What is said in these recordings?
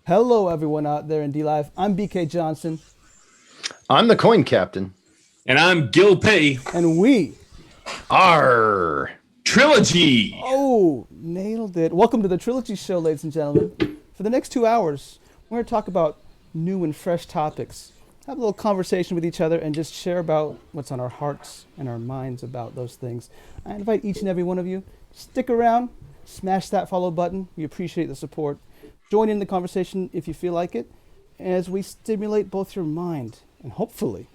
Hello, everyone out there in Dlive. I'm BK Johnson. I'm the coin captain. And I'm Gil P. And we are Trilogy. Oh, nailed it. Welcome to the Trilogy Show, ladies and gentlemen. For the next 2 hours, we're going to talk about new and fresh topics, have a little conversation with each other, and just share about what's on our hearts and our minds about those things. I invite each and every one of you, stick around, smash that follow button. We appreciate the support. Join in the conversation if you feel like it, as we stimulate both your mind and hopefully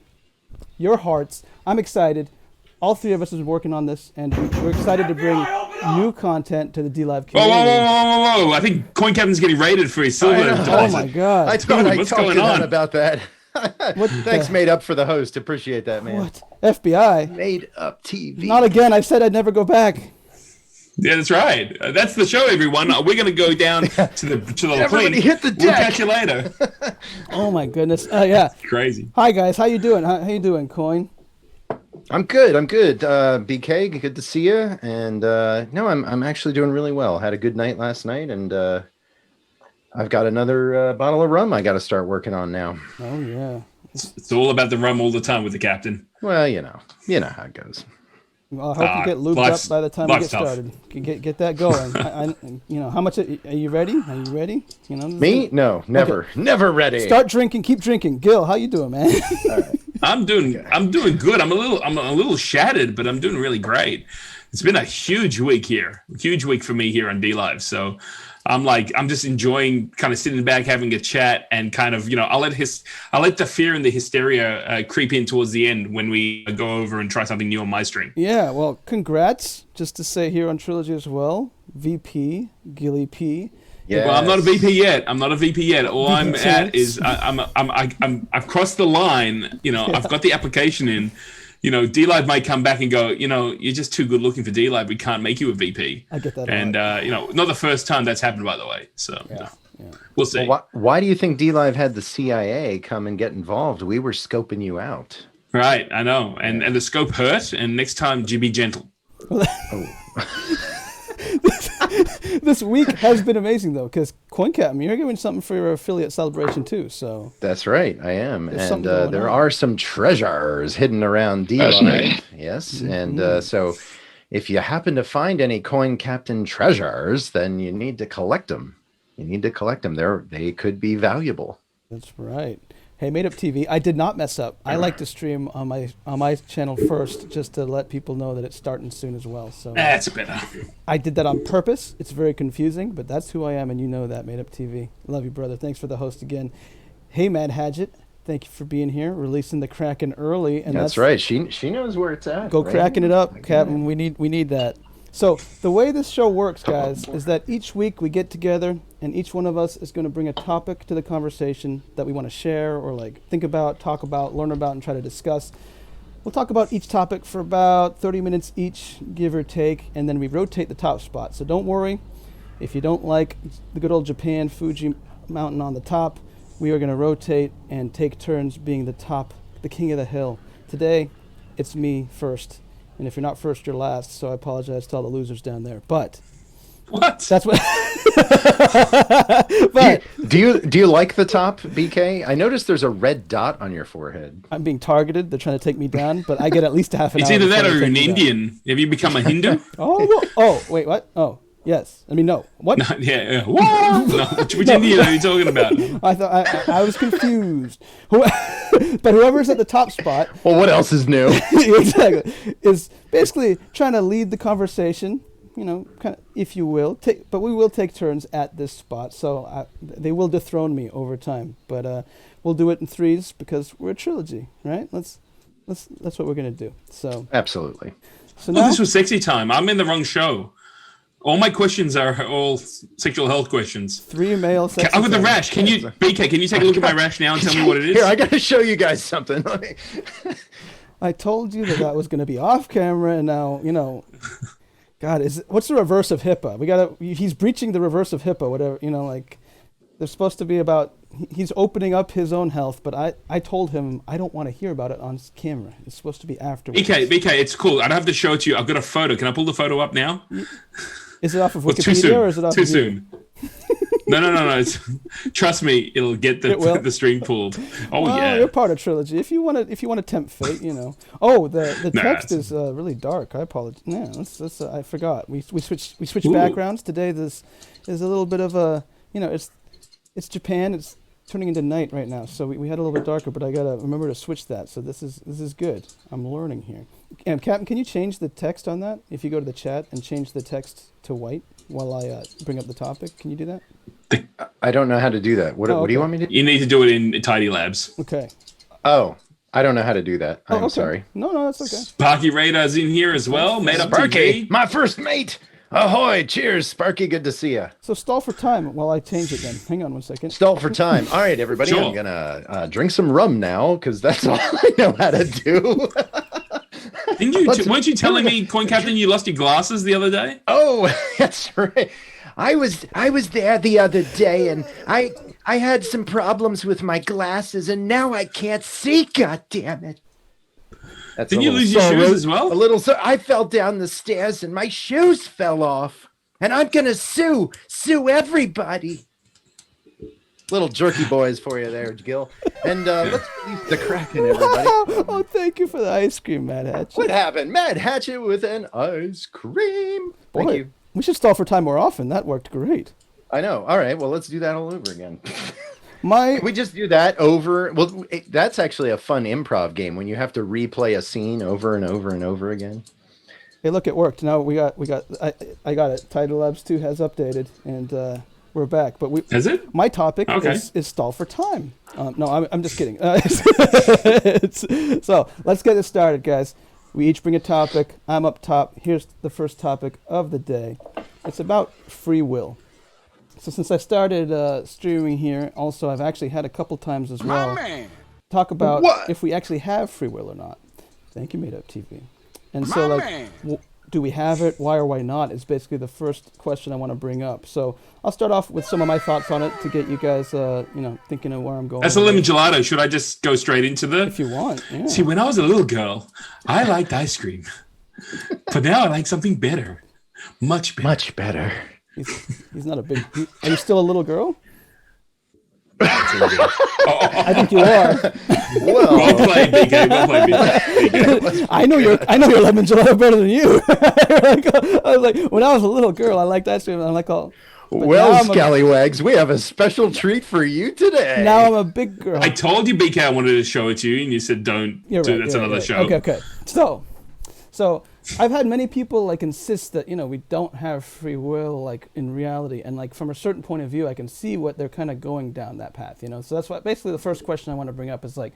your hearts. I'm excited. All three of us have been working on this, and we're excited to bring new content to the Dlive community. Whoa. I think Coin Captain's getting raided for his silver deposit. Oh my God. I thought I What's talked going to on? them about that. Thanks, Made Up, for the host. Appreciate that, man. What? FBI? Made Up TV. Not again. I said I'd never go back. Yeah, that's right. That's the show, everyone. We're going to go down to the Everybody plane. hit the deck. We'll catch you later. Oh my goodness. Yeah. Crazy. Hi guys. How you doing? How you doing, Coin? I'm good. BK, good to see you. And no, I'm actually doing really well. Had a good night last night, and I've got another bottle of rum I got to start working on now. Oh yeah. It's all about the rum all the time with the captain. Well, you know how it goes. Well, I hope you get lubed up by the time we get started. Get that going. How much? Are you ready? Are you ready? Me? No, never, never ready. Start drinking. Keep drinking. Gil, how you doing, man? All right. I'm doing good. I'm a little shattered, but I'm doing really great. It's been a huge week for me here on Dlive. So I'm just enjoying kind of sitting back, having a chat, and kind of, I'll let the fear and the hysteria creep in towards the end when we go over and try something new on my stream. Yeah, well, congrats, just to say here on Trilogy as well, VP, Gilly P. Yes. Well, I'm not a VP yet. All I'm at is I've crossed the line. I've got the application in. Dlive might come back and go, you're just too good looking for Dlive. We can't make you a VP. I get that. And, not the first time that's happened, by the way. So we'll see. Well, why do you think Dlive had the CIA come and get involved? We were scoping you out. Right, I know. And the scope hurt. And next time, be gentle. This week has been amazing, though, because CoinCap, you're giving something for your affiliate celebration, too. So that's right, I am. And there are some treasures hidden around Dlive. Yes, Mm-hmm. and so if you happen to find any Coin Captain treasures, then you need to collect them. They could be valuable. That's right. Hey, Made Up TV, I did not mess up. I like to stream on my channel first, just to let people know that it's starting soon as well. So that's better. I did that on purpose. It's very confusing, but that's who I am, and you know that, Made Up TV. Love you, brother. Thanks for the host again. Hey, Mad Hadget, thank you for being here, releasing the Kraken early. And that's right. She knows where it's at. Go right? cracking it up, Captain. We need that. So the way this show works, guys, is that each week we get together and each one of us is going to bring a topic to the conversation that we want to share or think about, talk about, learn about, and try to discuss. We'll talk about each topic for about 30 minutes each, give or take, and then we rotate the top spot. So don't worry if you don't like the good old Japan Fuji mountain on the top. We are going to rotate and take turns being the king of the hill. Today, it's me first. And if you're not first, you're last. So I apologize to all the losers down there. But what? That's what. But do you like the top, BK? I noticed there's a red dot on your forehead. I'm being targeted. They're trying to take me down, but I get at least half an hour. It's either that or you're an Indian. Have you become a Hindu? Wait, what? Oh, yes. I mean, no. What? No, yeah. No, which Indian are you talking about? I thought I was confused. But whoever's at the top spot. Well, what else is new? Exactly. Is basically trying to lead the conversation, kind of, if you will. But we will take turns at this spot, so they will dethrone me over time. But we'll do it in threes because we're a trilogy, right? That's what we're gonna do. So absolutely. So now, this was sexy time. I'm in the wrong show. All my questions are all sexual health questions. 3 male sex. I've got the rash. BK, can you take a look at my rash now and tell me what it is? Here, I got to show you guys something. I told you that was going to be off camera, and now, God, what's the reverse of HIPAA? He's breaching the reverse of HIPAA, whatever, they're supposed to be about, he's opening up his own health, but I told him I don't want to hear about it on camera. It's supposed to be afterwards. BK, it's cool. I don't have to show it to you. I've got a photo. Can I pull the photo up now? Is it off of Well, too Wikipedia soon. or is it off Too of soon. No. Trust me, it'll get It will? the string pulled. Oh Well, yeah. you're part of Trilogy. If you want to tempt fate, you know. Oh, the Nah, text it's- is really dark. I apologize. Yeah, that's I forgot. We switched Ooh. backgrounds today. This is a little bit of a, you know, it's Japan. It's turning into night right now, so we had a little bit darker. But I gotta remember to switch that. So this is good. I'm learning here. Captain, can you change the text on that? If you go to the chat and change the text to white while I bring up the topic, can you do that? I don't know how to do that. What do okay. you want me to do? You need to do it in Tidy Labs. Okay. Oh, I don't know how to do that. Oh, I'm okay. sorry. No, that's okay. Sparky Radar's in here as well. Made up Sparky, TV. my first mate. Ahoy! Cheers, Sparky. Good to see you. So stall for time while I change it. Then hang on one second. Stall for time. All right, everybody. Sure. I'm gonna drink some rum now because that's all I know how to do. Didn't you? Weren't you telling me, Coin Captain, you lost your glasses the other day? Oh, that's right. I was there the other day, and I had some problems with my glasses, and now I can't see. God damn it! That's Didn't a you little lose your sorrow- shoes as well? A little. I fell down the stairs, and my shoes fell off, and I'm gonna sue everybody. Little jerky boys for you there, Gil. And let's release the Kraken, everybody. Oh, thank you for the ice cream, Mad Hatch. What happened? Mad Hatchet with an ice cream. Thank Boy, you. we should stall for time more often. That worked great. I know. All right. Well, let's do that all over again. My Can we just do that over? Well, that's actually a fun improv game when you have to replay a scene over and over and over again. hey, look, it worked. Now we got I got it. Title Labs 2 has updated, and we're back. But Is it? my topic Okay. is stall for time. No, I'm just kidding. So let's get it started, guys. We each bring a topic. I'm up top. Here's the first topic of the day. It's about free will. So since I started streaming here, also I've actually had a couple times as well talk about What? if we actually have free will or not. Thank you, Made Up TV. And so, like, do we have it? Why or why not? Is basically the first question I want to bring up. So I'll start off with some of my thoughts on it to get you guys, thinking of where I'm going. That's a lemon gelato. Should I just go straight into the? If you want, yeah. See, when I was a little girl, I liked ice cream, but now I like something better, much better. Much better. He's not a big. Are you still a little girl? Oh, I think you are. Well, well played, BK. Well played, BK. I know your lemon gelato better than you. I was like, when I was a little girl, I liked ice cream. And I'm like, oh. But well, now I'm a- scallywags, we have a special treat for you today. Now I'm a big girl. I told you, BK, I wanted to show it to you, and you said don't. You're do right. That's you're another right. show. Okay. So I've had many people like insist that we don't have free will like in reality, and like from a certain point of view, I can see what they're kind of going down that path. So that's why basically the first question I want to bring up is like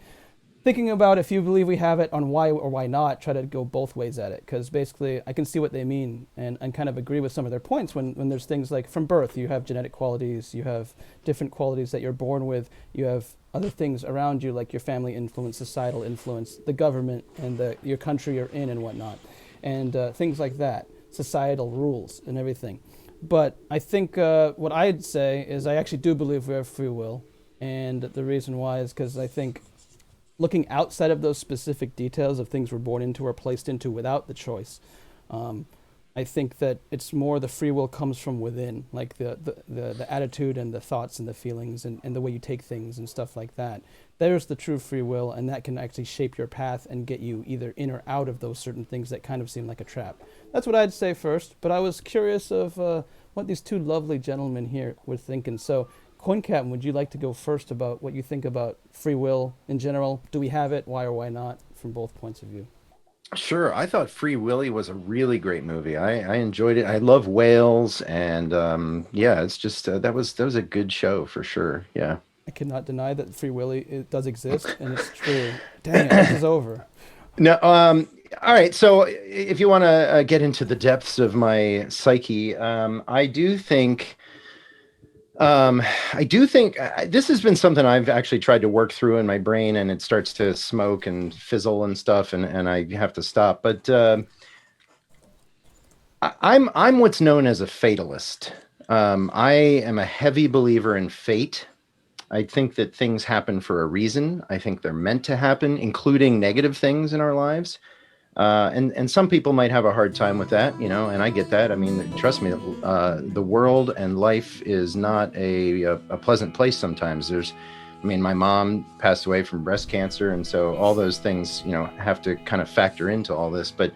thinking about if you believe we have it on why or why not. Try to go both ways at it, because basically I can see what they mean and kind of agree with some of their points when there's things like from birth you have genetic qualities, you have different qualities that you're born with, you have other things around you like your family influence, societal influence, the government and your country you're in and whatnot, and things like that, societal rules and everything. But I think what I'd say is I actually do believe we have free will, and the reason why is because I think looking outside of those specific details of things we're born into or placed into without the choice, I think that it's more the free will comes from within, like the attitude and the thoughts and the feelings and the way you take things and stuff like that. There's the true free will, and that can actually shape your path and get you either in or out of those certain things that kind of seem like a trap. That's what I'd say first, but I was curious of what these two lovely gentlemen here were thinking. So, Coin Captain, would you like to go first about what you think about free will in general? Do we have it? Why or why not? From both points of view. Sure. I thought Free Willy was a really great movie. I enjoyed it. I love whales, and yeah, it's just that was a good show for sure. Yeah. I cannot deny that Free Willy it does exist, and it's true. Dang it, this is over. No. All right. So if you want to get into the depths of my psyche, I do think this has been something I've actually tried to work through in my brain, and it starts to smoke and fizzle and stuff, and I have to stop. But I'm what's known as a fatalist. I am a heavy believer in fate. I think that things happen for a reason. I think they're meant to happen, including negative things in our lives. And some people might have a hard time with that, you know, and I get that. I mean, trust me, the world and life is not a pleasant place sometimes. I mean, my mom passed away from breast cancer, and so all those things, you know, have to kind of factor into all this. But,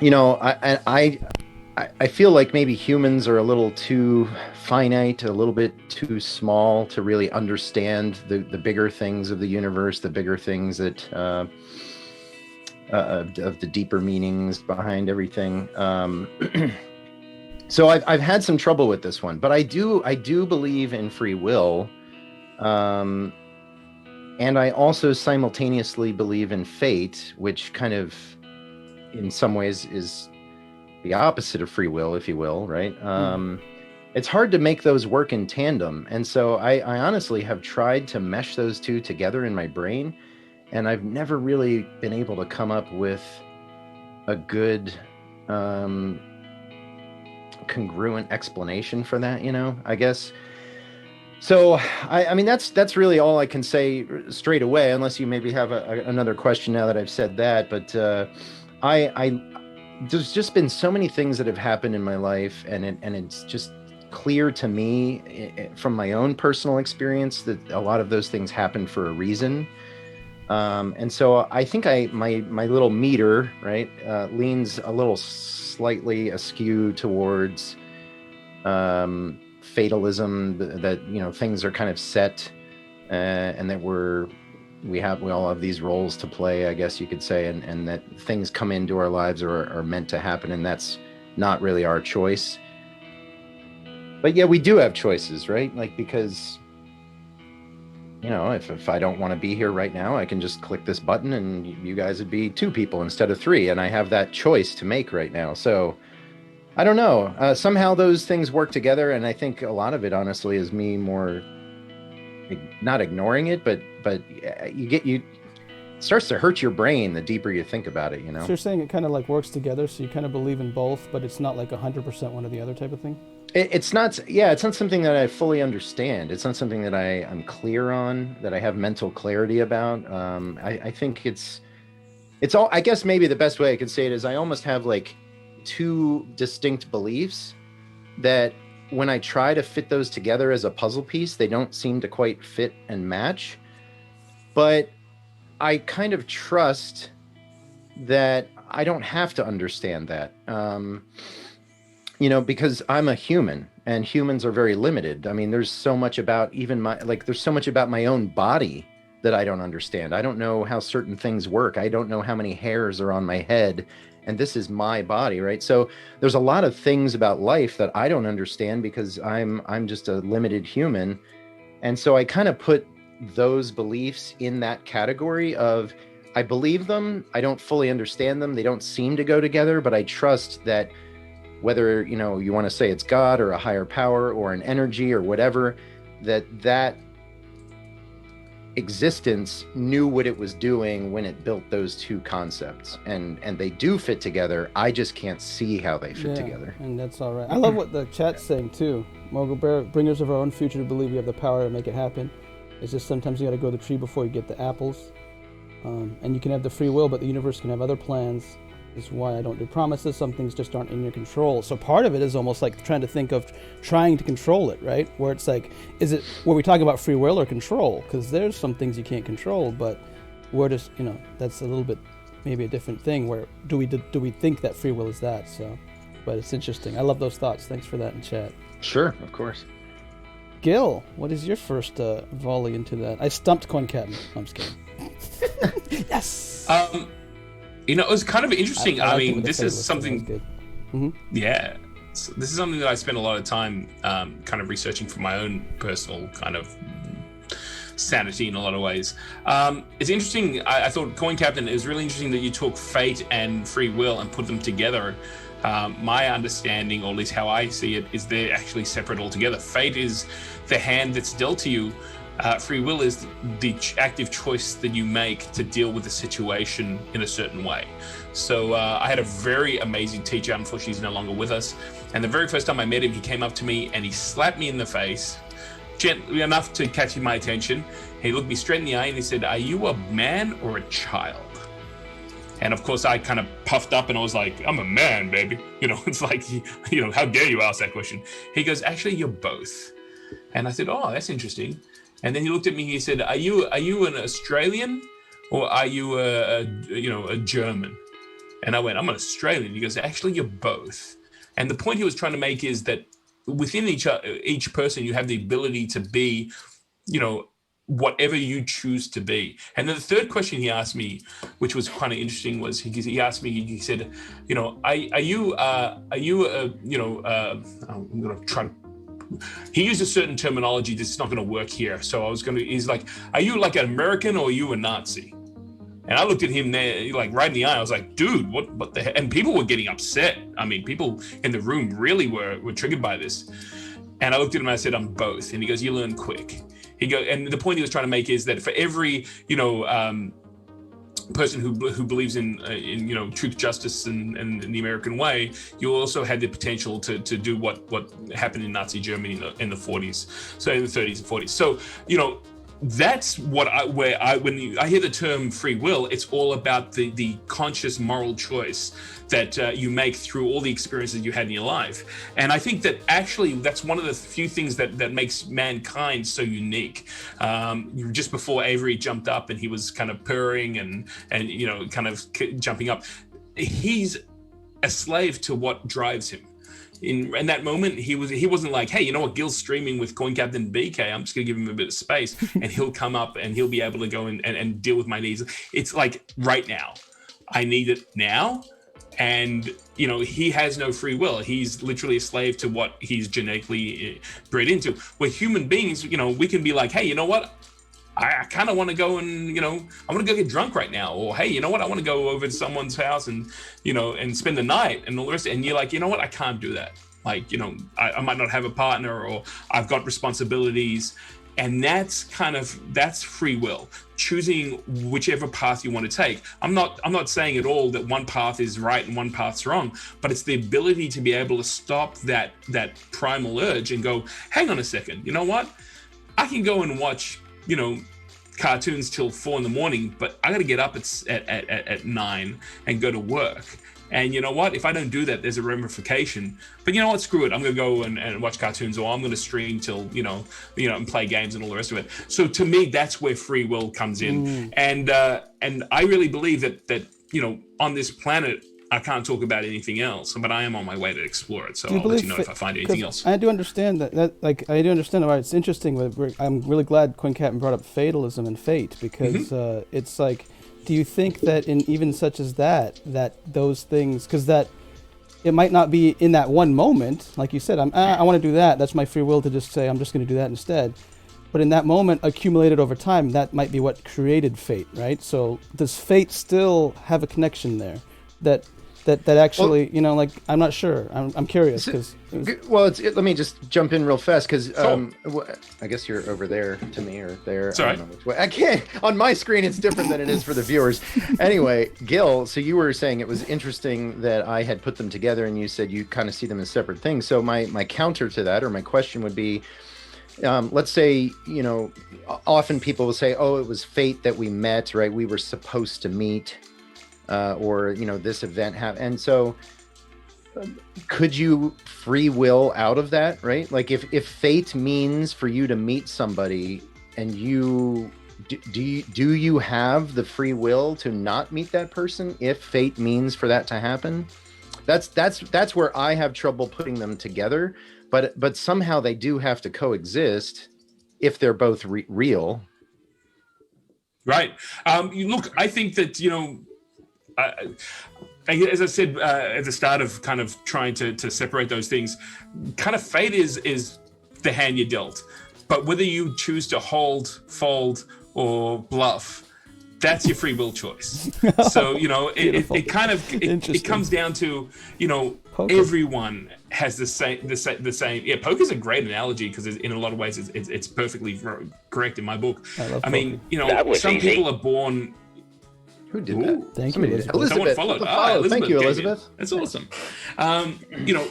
you know, I feel like maybe humans are a little too finite, a little bit too small to really understand the bigger things of the universe, the bigger things that of the deeper meanings behind everything. So I've had some trouble with this one, but I do believe in free will, and I also simultaneously believe in fate, which kind of, in some ways, is the opposite of free will, if you will, right? It's hard to make those work in tandem, and so I honestly have tried to mesh those two together in my brain, and I've never really been able to come up with a good congruent explanation for that, you know, I guess. So I mean that's really all I can say straight away, unless you maybe have another question now that I've said that. But I there's just been so many things that have happened in my life, and it's just clear to me from my own personal experience that a lot of those things happen for a reason. And so I think my little meter, right, leans a little slightly askew towards fatalism, that, you know, things are kind of set, and that we all have these roles to play, I guess you could say, and that things come into our lives or are meant to happen, and that's not really our choice. But yeah, we do have choices, right? Like, because, you know, if I don't want to be here right now, I can just click this button and you guys would be 2 people instead of 3. And I have that choice to make right now. So I don't know. Somehow those things work together. And I think a lot of it, honestly, is me more not ignoring it, but it starts to hurt your brain the deeper you think about it, you know? So you're saying it kind of like works together. So you kind of believe in both, but it's not like 100% one or the other type of thing? It's not something that I fully understand. It's not something that I'm clear on, that I have mental clarity about. I think it's all, I guess maybe the best way I could say it is I almost have like 2 distinct beliefs that when I try to fit those together as a puzzle piece, they don't seem to quite fit and match. But I kind of trust that I don't have to understand that. You know, because I'm a human, and humans are very limited. I mean, there's so much about there's so much about my own body that I don't understand. I don't know how certain things work. I don't know how many hairs are on my head, and this is my body, right? So there's a lot of things about life that I don't understand because I'm just a limited human. And so I kind of put those beliefs in that category of, I believe them, I don't fully understand them, they don't seem to go together, but I trust that whether, you know, you want to say it's God or a higher power or an energy or whatever, that existence knew what it was doing when it built those 2 concepts, and they do fit together. I just can't see how they fit together. And that's all right. I love what the chat's saying too. Mogul Bear, bringers of our own future, to believe we have the power to make it happen. It's just sometimes you got to grow the tree before you get the apples. And you can have the free will, but the universe can have other plans. Is why I don't do promises. Some things just aren't in your control. So part of it is almost like trying to control it, right? Where it's like, were we talking about free will or control? Because there's some things you can't control, but we're just, you know, that's a little bit maybe a different thing. Where do we think that free will is that? So, but it's interesting. I love those thoughts. Thanks for that in chat. Sure, of course. Gil, what is your first volley into that? I stumped Coin Captain. I'm just kidding. Yes. You know, it was kind of interesting. I mean, this is something. Good. Mm-hmm. Yeah, so this is something that I spent a lot of time kind of researching for my own personal kind of sanity in a lot of ways. It's interesting. I thought, Coin Captain, it was really interesting that you took fate and free will and put them together. My understanding, or at least how I see it, is they're actually separate altogether. Fate is the hand that's dealt to you. Free will is the active choice that you make to deal with the situation in a certain way. So I had a very amazing teacher. Unfortunately, he's no longer with us. And the very first time I met him, he came up to me and he slapped me in the face, gently enough to catch my attention. He looked me straight in the eye and he said, "Are you a man or a child?" And of course, I kind of puffed up and I was like, I'm a man, baby. You know, it's like, you know, how dare you ask that question? He goes, actually, you're both. And I said, oh, that's interesting. And then he looked at me, he said, are you an Australian or are you a German? And I went, I'm an Australian. He goes, actually, you're both. And the point he was trying to make is that within each person, you have the ability to be, you know, whatever you choose to be. And then the third question he asked me, which was kind of interesting, was he asked me, he said, you know, I'm going to try to, he used a certain terminology that's not going to work here. So he's like, are you like an American or are you a Nazi? And I looked at him there, like right in the eye. I was like, dude, what the heck? And people were getting upset. I mean, people in the room really were triggered by this. And I looked at him and I said, I'm both. And he goes, you learn quick. And the point he was trying to make is that for every, you know, person who believes in you know, truth, justice, and the American way, you also had the potential to do what happened in Nazi Germany in the 40s, so in the 30s and 40s. So, you know, that's what when I hear the term free will, it's all about the conscious moral choice that you make through all the experiences you had in your life. And I think that actually that's one of the few things that makes mankind so unique. Just before Avery jumped up and he was kind of purring and you know, kind of jumping up, he's a slave to what drives him. In that moment, he wasn't like, hey, you know what, Gil's streaming with Coin Captain BK, I'm just gonna give him a bit of space and he'll come up and he'll be able to go and deal with my needs. It's like, right now, I need it now. And, you know, he has no free will. He's literally a slave to what he's genetically bred into. We're human beings, you know, we can be like, hey, you know what, I kind of want to go and, you know, I want to go get drunk right now. Or, hey, you know what, I want to go over to someone's house and, you know, and spend the night and all the rest. And you're like, you know what, I can't do that. Like, you know, I might not have a partner, or I've got responsibilities. And that's free will, choosing whichever path you want to take. I'm not saying at all that one path is right and one path's wrong, but it's the ability to be able to stop that primal urge and go, hang on a second, you know what? I can go and watch, you know, cartoons till 4 a.m, but I got to get up at 9 and go to work. And you know what? If I don't do that, there's a ramification. But you know what? Screw it. I'm going to go and watch cartoons, or I'm going to stream till, you know, and play games and all the rest of it. So to me, that's where free will comes in. And I really believe that, you know, on this planet, I can't talk about anything else, but I am on my way to explore it. So I'll let you know if I find anything else. I do understand that like, I do understand why it's interesting. I'm really glad Coin Captain brought up fatalism and fate, because it's like, do you think that in even such as that those things, because that it might not be in that one moment, like you said, I want to do that. That's my free will to just say, I'm just going to do that instead. But in that moment, accumulated over time, that might be what created fate, right? So does fate still have a connection there? That actually, well, you know, like, I'm not sure. I'm curious, because let me just jump in real fast, because I guess you're over there to me, or there. Sorry. I don't know which way. I can't. On my screen, it's different than it is for the viewers. Anyway, Gil, so you were saying it was interesting that I had put them together, and you said you kind of see them as separate things. So my counter to that, or my question would be, let's say, you know, often people will say, oh, it was fate that we met, right? We were supposed to meet. Or, you know, this event and so could you free will out of that, right? Like if fate means for you to meet somebody, and do you have the free will to not meet that person if fate means for that to happen? That's where I have trouble putting them together, but somehow they do have to coexist if they're both real. Right. Look, I think that, you know, as I said at the start of kind of trying to separate those things, kind of fate is the hand you're dealt. But whether you choose to hold, fold, or bluff, that's your free will choice. So, you know, it kind of it comes down to, you know, poker. Everyone has the same. Yeah, poker's a great analogy, because in a lot of ways it's perfectly correct in my book. I mean, you know, some people are born. Who did that? Thank you, Elizabeth. Someone followed. Elizabeth. Thank you, Elizabeth. That's awesome. You know,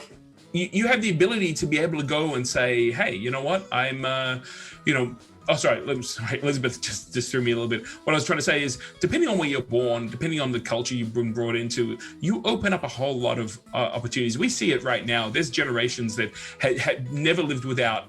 you have the ability to be able to go and say, hey, you know what? I'm, you know, sorry, Elizabeth just threw me a little bit. What I was trying to say is, depending on where you're born, depending on the culture you've been brought into, you open up a whole lot of opportunities. We see it right now. There's generations that had never lived without,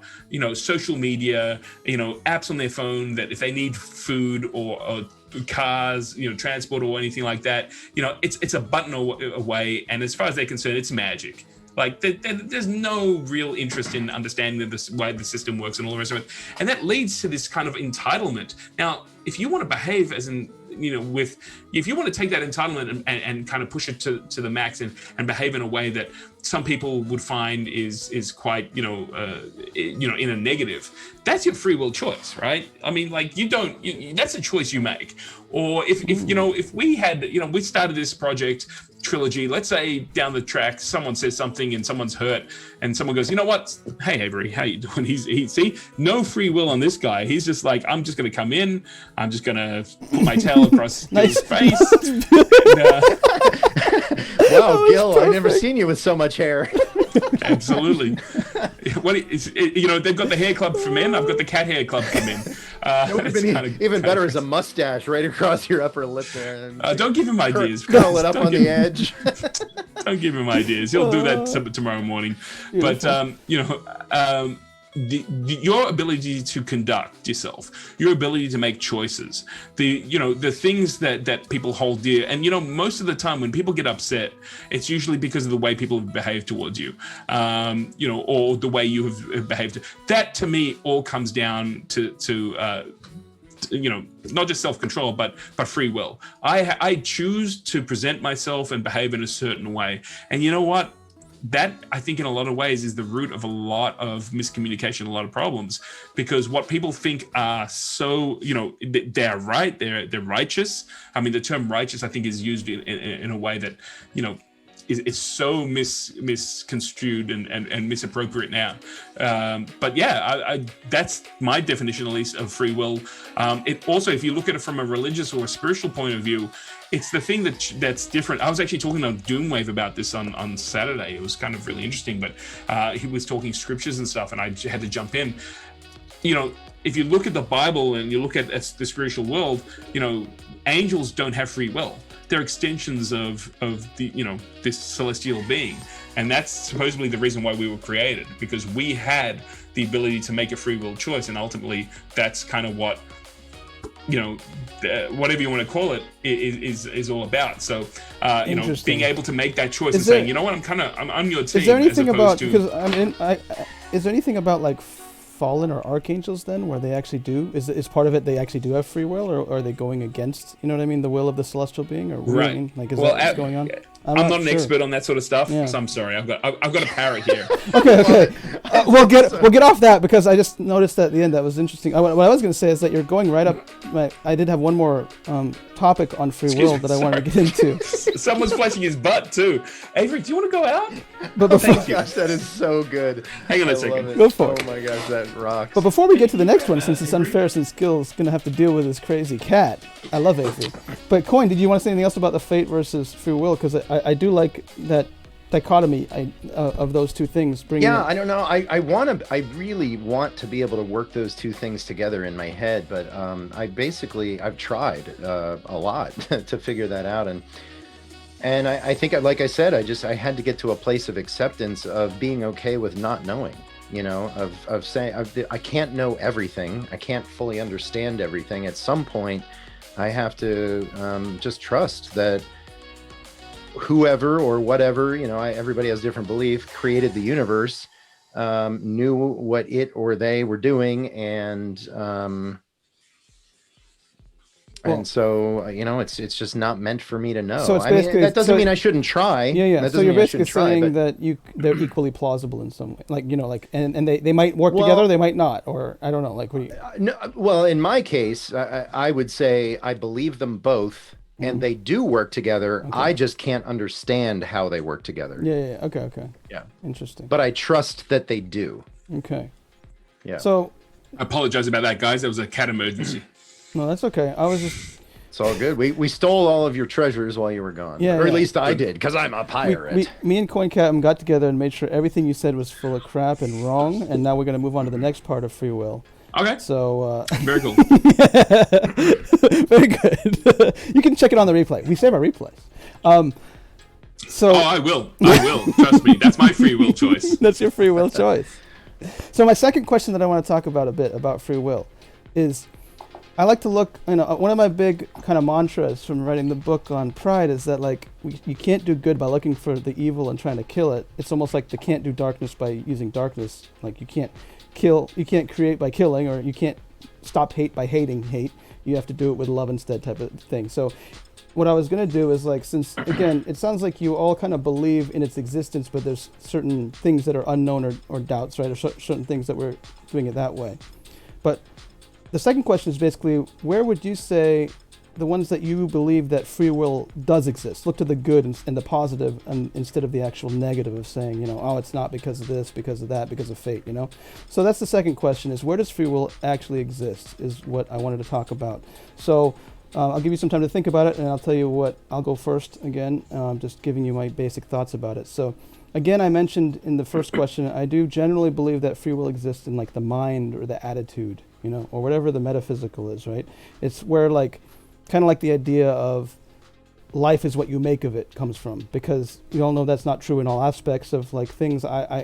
social media, apps on their phone, that if they need food or cars, transport or anything like that, it's a button away. And as far as they're concerned, it's magic. Like there's no real interest in understanding the way the system works and all the rest of it, and that leads to this kind of entitlement. Now, if you want to behave as if you want to take that entitlement and kind of push it to the max and behave in a way that some people would find is quite in a negative, that's your free will choice, right? I mean, like that's a choice you make. Or if we had we started this project Trilogy, let's say down the track someone says something and someone's hurt and someone goes, you know what, hey Avery, how you doing? He see, no free will on this guy. He's just like, I'm just gonna come in, I'm just gonna put my tail across his face. Wow, Gil, I've never seen you with so much hair. Absolutely. They've got the hair club for men, I've got the cat hair club for men. It would have been even better as a mustache right across your upper lip there. Don't give him ideas. Curl it up on the edge. Don't give him ideas. He'll do that tomorrow morning. But your ability to conduct yourself, your ability to make choices, the things that people hold dear, and most of the time when people get upset, it's usually because of the way people have behaved towards you, or the way you have behaved. That to me all comes down to not just self-control, but free will. I choose to present myself and behave in a certain way, and you know what? That, I think, in a lot of ways is the root of a lot of miscommunication, a lot of problems, because what people think are so, they're right, they're righteous. I mean, the term righteous, I think, is used in a way that, is so misconstrued and misappropriate now. But yeah, that's my definition, at least, of free will. It also, if you look at it from a religious or a spiritual point of view, it's the thing that's different. I was actually talking to Doomwave about this on Saturday. It was kind of really interesting, but he was talking scriptures and stuff, and I had to jump in. If you look at the Bible and you look at the spiritual world, angels don't have free will. They're extensions of the this celestial being, and that's supposedly the reason why we were created, because we had the ability to make a free will choice, and ultimately that's kind of what whatever you want to call it is all about. So being able to make that choice and saying, you know what, I'm on your team. Is there anything about, because is there anything about like fallen or archangels then where they actually do, is part of it they actually do have free will, or are they going against, the will of the celestial being, or right? Like, is that what's going on? I'm not an expert on that sort of stuff, so I'm sorry. I've got a parrot here. Okay. We'll get off that, because I just noticed that at the end. That was interesting. What I was going to say is that you're going right up. I did have one more topic on free will that I wanted to get into. Someone's flashing his butt too. Avery, do you want to go out? But before, oh my gosh, that is so good. Hang on a second. Go for it. Oh my gosh, that rocks. But before we get to the next one, since it's unfair, since Gil's going to have to deal with this crazy cat. I love Avery. But Coin, did you want to say anything else about the fate versus free will? Because I do like that dichotomy of those two things. I don't know. I really want to be able to work those two things together in my head, but I've tried a lot to figure that out, and I think, like I said, I had to get to a place of acceptance of being okay with not knowing. Of saying I can't know everything. I can't fully understand everything. At some point, I have to just trust that whoever or whatever, everybody has different belief, created the universe, knew what it or they were doing, and so it's just not meant for me to know. So that doesn't mean I shouldn't try. Yeah. So you're basically saying that they're equally plausible in some way, and they might work together, they might not, or I don't know. Like, what do you? No, well, in my case, I would say I believe them both. And they do work together. Okay. I just can't understand how they work together. Yeah. Okay. Yeah. Interesting. But I trust that they do. Okay. Yeah. So. I apologize about that, guys. That was a cat emergency. No, that's okay. I was just. It's all good. We stole all of your treasures while you were gone. Yeah. Or at least I did, because I'm a pirate. Me and Coin Captain got together and made sure everything you said was full of crap and wrong. And now we're going to move on to the next part of free will. Okay. So Very cool. very good. You can check it on the replay. We save our replays. So I will. Trust me. That's my free will choice. that's your free will choice. So my second question that I want to talk about a bit about free will is I like to look, one of my big kind of mantras from writing the book on pride is that like you can't do good by looking for the evil and trying to kill it. It's almost like the can't do darkness by using darkness. Like you can't create by killing, or you can't stop hate by hating hate. You have to do it with love instead, type of thing. So what I was going to do is like, since again, it sounds like you all kind of believe in its existence, but there's certain things that are unknown or doubts, right? Or certain things that we're doing it that way. But the second question is basically, where would you say the ones that you believe that free will does exist? Look to the good and the positive, and instead of the actual negative of saying, oh, it's not because of this, because of that, because of fate, So that's the second question, is where does free will actually exist, is what I wanted to talk about. So I'll give you some time to think about it, and I'll tell you what, I'll go first again, just giving you my basic thoughts about it. So again, I mentioned in the first question, I do generally believe that free will exists in like the mind or the attitude, or whatever the metaphysical is, right? It's where like, kind of like the idea of life is what you make of it comes from, because you all know that's not true in all aspects of like things. I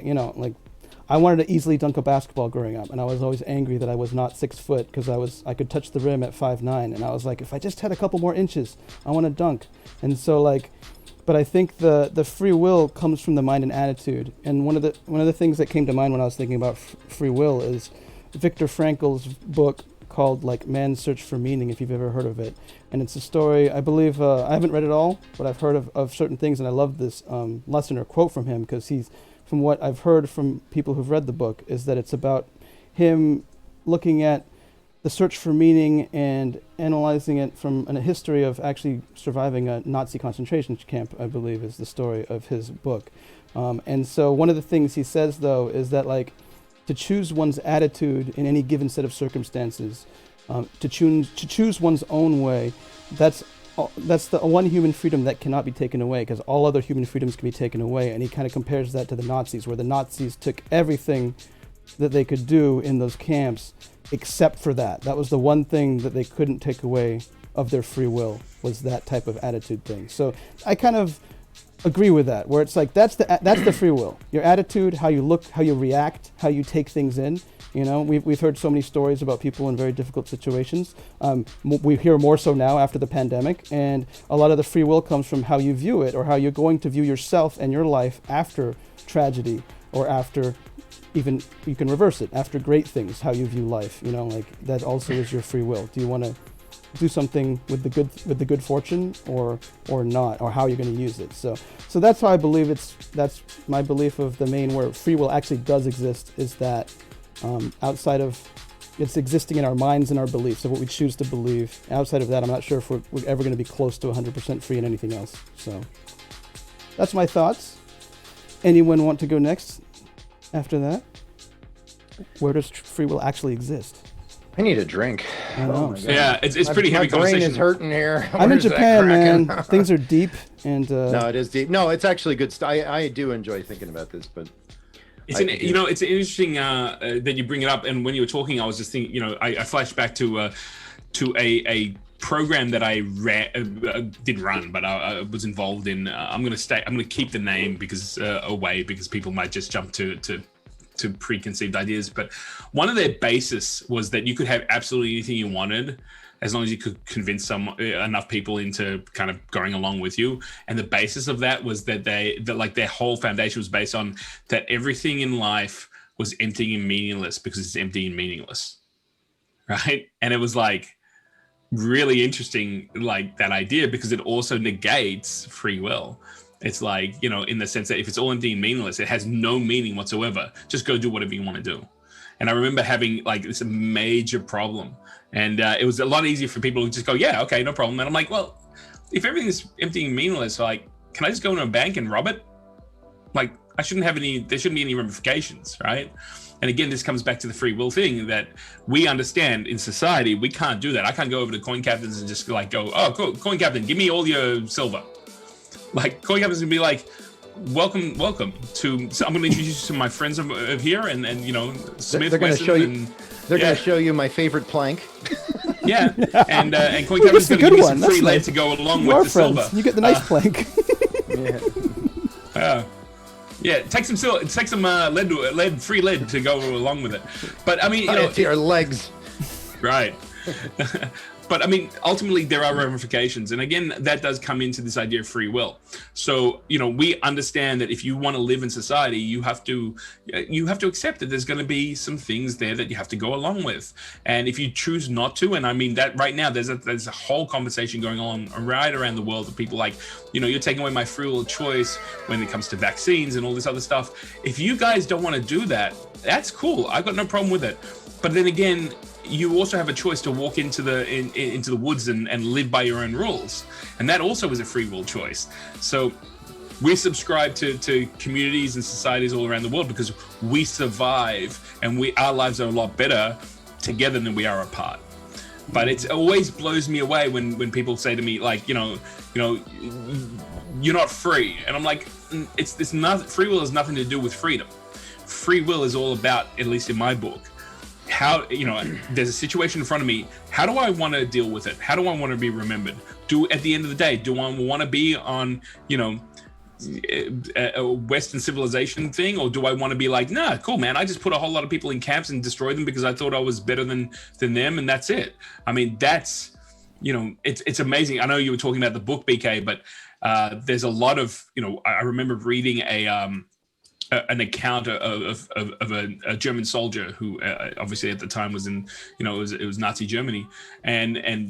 wanted to easily dunk a basketball growing up, and I was always angry that I was not 6 foot, because I could touch the rim at 5'9", and I was like, if I just had a couple more inches, I want to dunk. And so like, but I think the free will comes from the mind and attitude. And one of the things that came to mind when I was thinking about free will is Viktor Frankl's book called like Man's Search for Meaning, if you've ever heard of it. And it's a story, I believe, I haven't read it all, but I've heard of certain things, and I love this lesson or quote from him, because from what I've heard from people who've read the book, is that it's about him looking at the search for meaning and analyzing it from a history of actually surviving a Nazi concentration camp, I believe is the story of his book. And so one of the things he says, though, is that like to choose one's attitude in any given set of circumstances, to choose one's own way, that's the one human freedom that cannot be taken away, because all other human freedoms can be taken away. And he kind of compares that to the Nazis, where the Nazis took everything that they could do in those camps except for that. That was the one thing that they couldn't take away of their free will, was that type of attitude thing. So I kind of agree with that, where it's like that's the free will. Your attitude, how you look, how you react, how you take things in. We've heard so many stories about people in very difficult situations. We hear more so now after the pandemic, and a lot of the free will comes from how you view it, or how you're going to view yourself and your life after tragedy, or after, even you can reverse it, after great things, how you view life. Like that also is your free will. Do you want to do something with the good fortune, or not, or how you're going to use it? So that's how I believe that's my belief of the main where free will actually does exist, is that outside of it's existing in our minds and our beliefs of what we choose to believe. Outside of that, I'm not sure if we're ever going to be close to 100% free in anything else. So that's my thoughts. Anyone want to go next after that? Where does free will actually exist? I need a drink. I know. Oh my God. Yeah, it's pretty heavy My brain conversation. is hurting here. I'm in Where's that Japan, cracking? man. Things are deep, and No, it is deep. No, it's actually good stuff. I do enjoy thinking about this, but It's interesting that you bring it up. And when you were talking, I was just thinking, I flashed back to a program that I did run, but I was involved in. I'm going to keep the name because people might just jump to preconceived ideas. But one of their basis was that you could have absolutely anything you wanted, as long as you could convince enough people into kind of going along with you. And the basis of that was that their whole foundation was based on that everything in life was empty and meaningless because it's empty and meaningless, right? And it was like really interesting, like that idea, because it also negates free will. It's like, in the sense that if it's all empty and meaningless, it has no meaning whatsoever. Just go do whatever you want to do. And I remember having like this major problem. And it was a lot easier for people to just go, yeah, okay, no problem. And I'm like, well, if everything's empty and meaningless, like, can I just go into a bank and rob it? Like, there shouldn't be any ramifications, right? And again, this comes back to the free will thing that we understand in society. We can't do that. I can't go over to coin captains and just like go, oh, cool, coin captain, give me all your silver. Like, coin captains gonna be like, welcome to. So I'm gonna introduce you to my friends over here, and Smith. They're gonna show you. They're Yeah. going to show you my favorite plank. Yeah, and Coin Ooh, Captain's that's a going to give good me one. some That's free lead nice. to go along You with are the friends. silver. You get the nice plank. Yeah. Yeah, take some free lead to go along with it. But I mean, It's your legs. right. But I mean, ultimately, there are ramifications, and again, that does come into this idea of free will. So, we understand that if you want to live in society, you have to accept that there's going to be some things there that you have to go along with, and if you choose not to, and I mean that right now, there's a whole conversation going on right around the world of people like, you're taking away my free will choice when it comes to vaccines and all this other stuff. If you guys don't want to do that, that's cool. I've got no problem with it. But then again, you also have a choice to walk into the woods and live by your own rules, and that also is a free will choice. So we subscribe to communities and societies all around the world because we survive, and our lives are a lot better together than we are apart. But it always blows me away when people say to me, like, you're not free, and I'm like, it's not. Free will has nothing to do with freedom. Free will is all about, at least in my book, how, there's a situation in front of me. How do I want to deal with it? How do I want to be remembered? At the end of the day, do I want to be on, a Western civilization thing, or do I want to be like, nah, cool, man, I just put a whole lot of people in camps and destroyed them because I thought I was better than them, and that's it. I mean, that's, it's amazing. I know you were talking about the book, BK, but there's a lot of, I remember reading an account of a German soldier who obviously at the time was in, it was Nazi Germany, and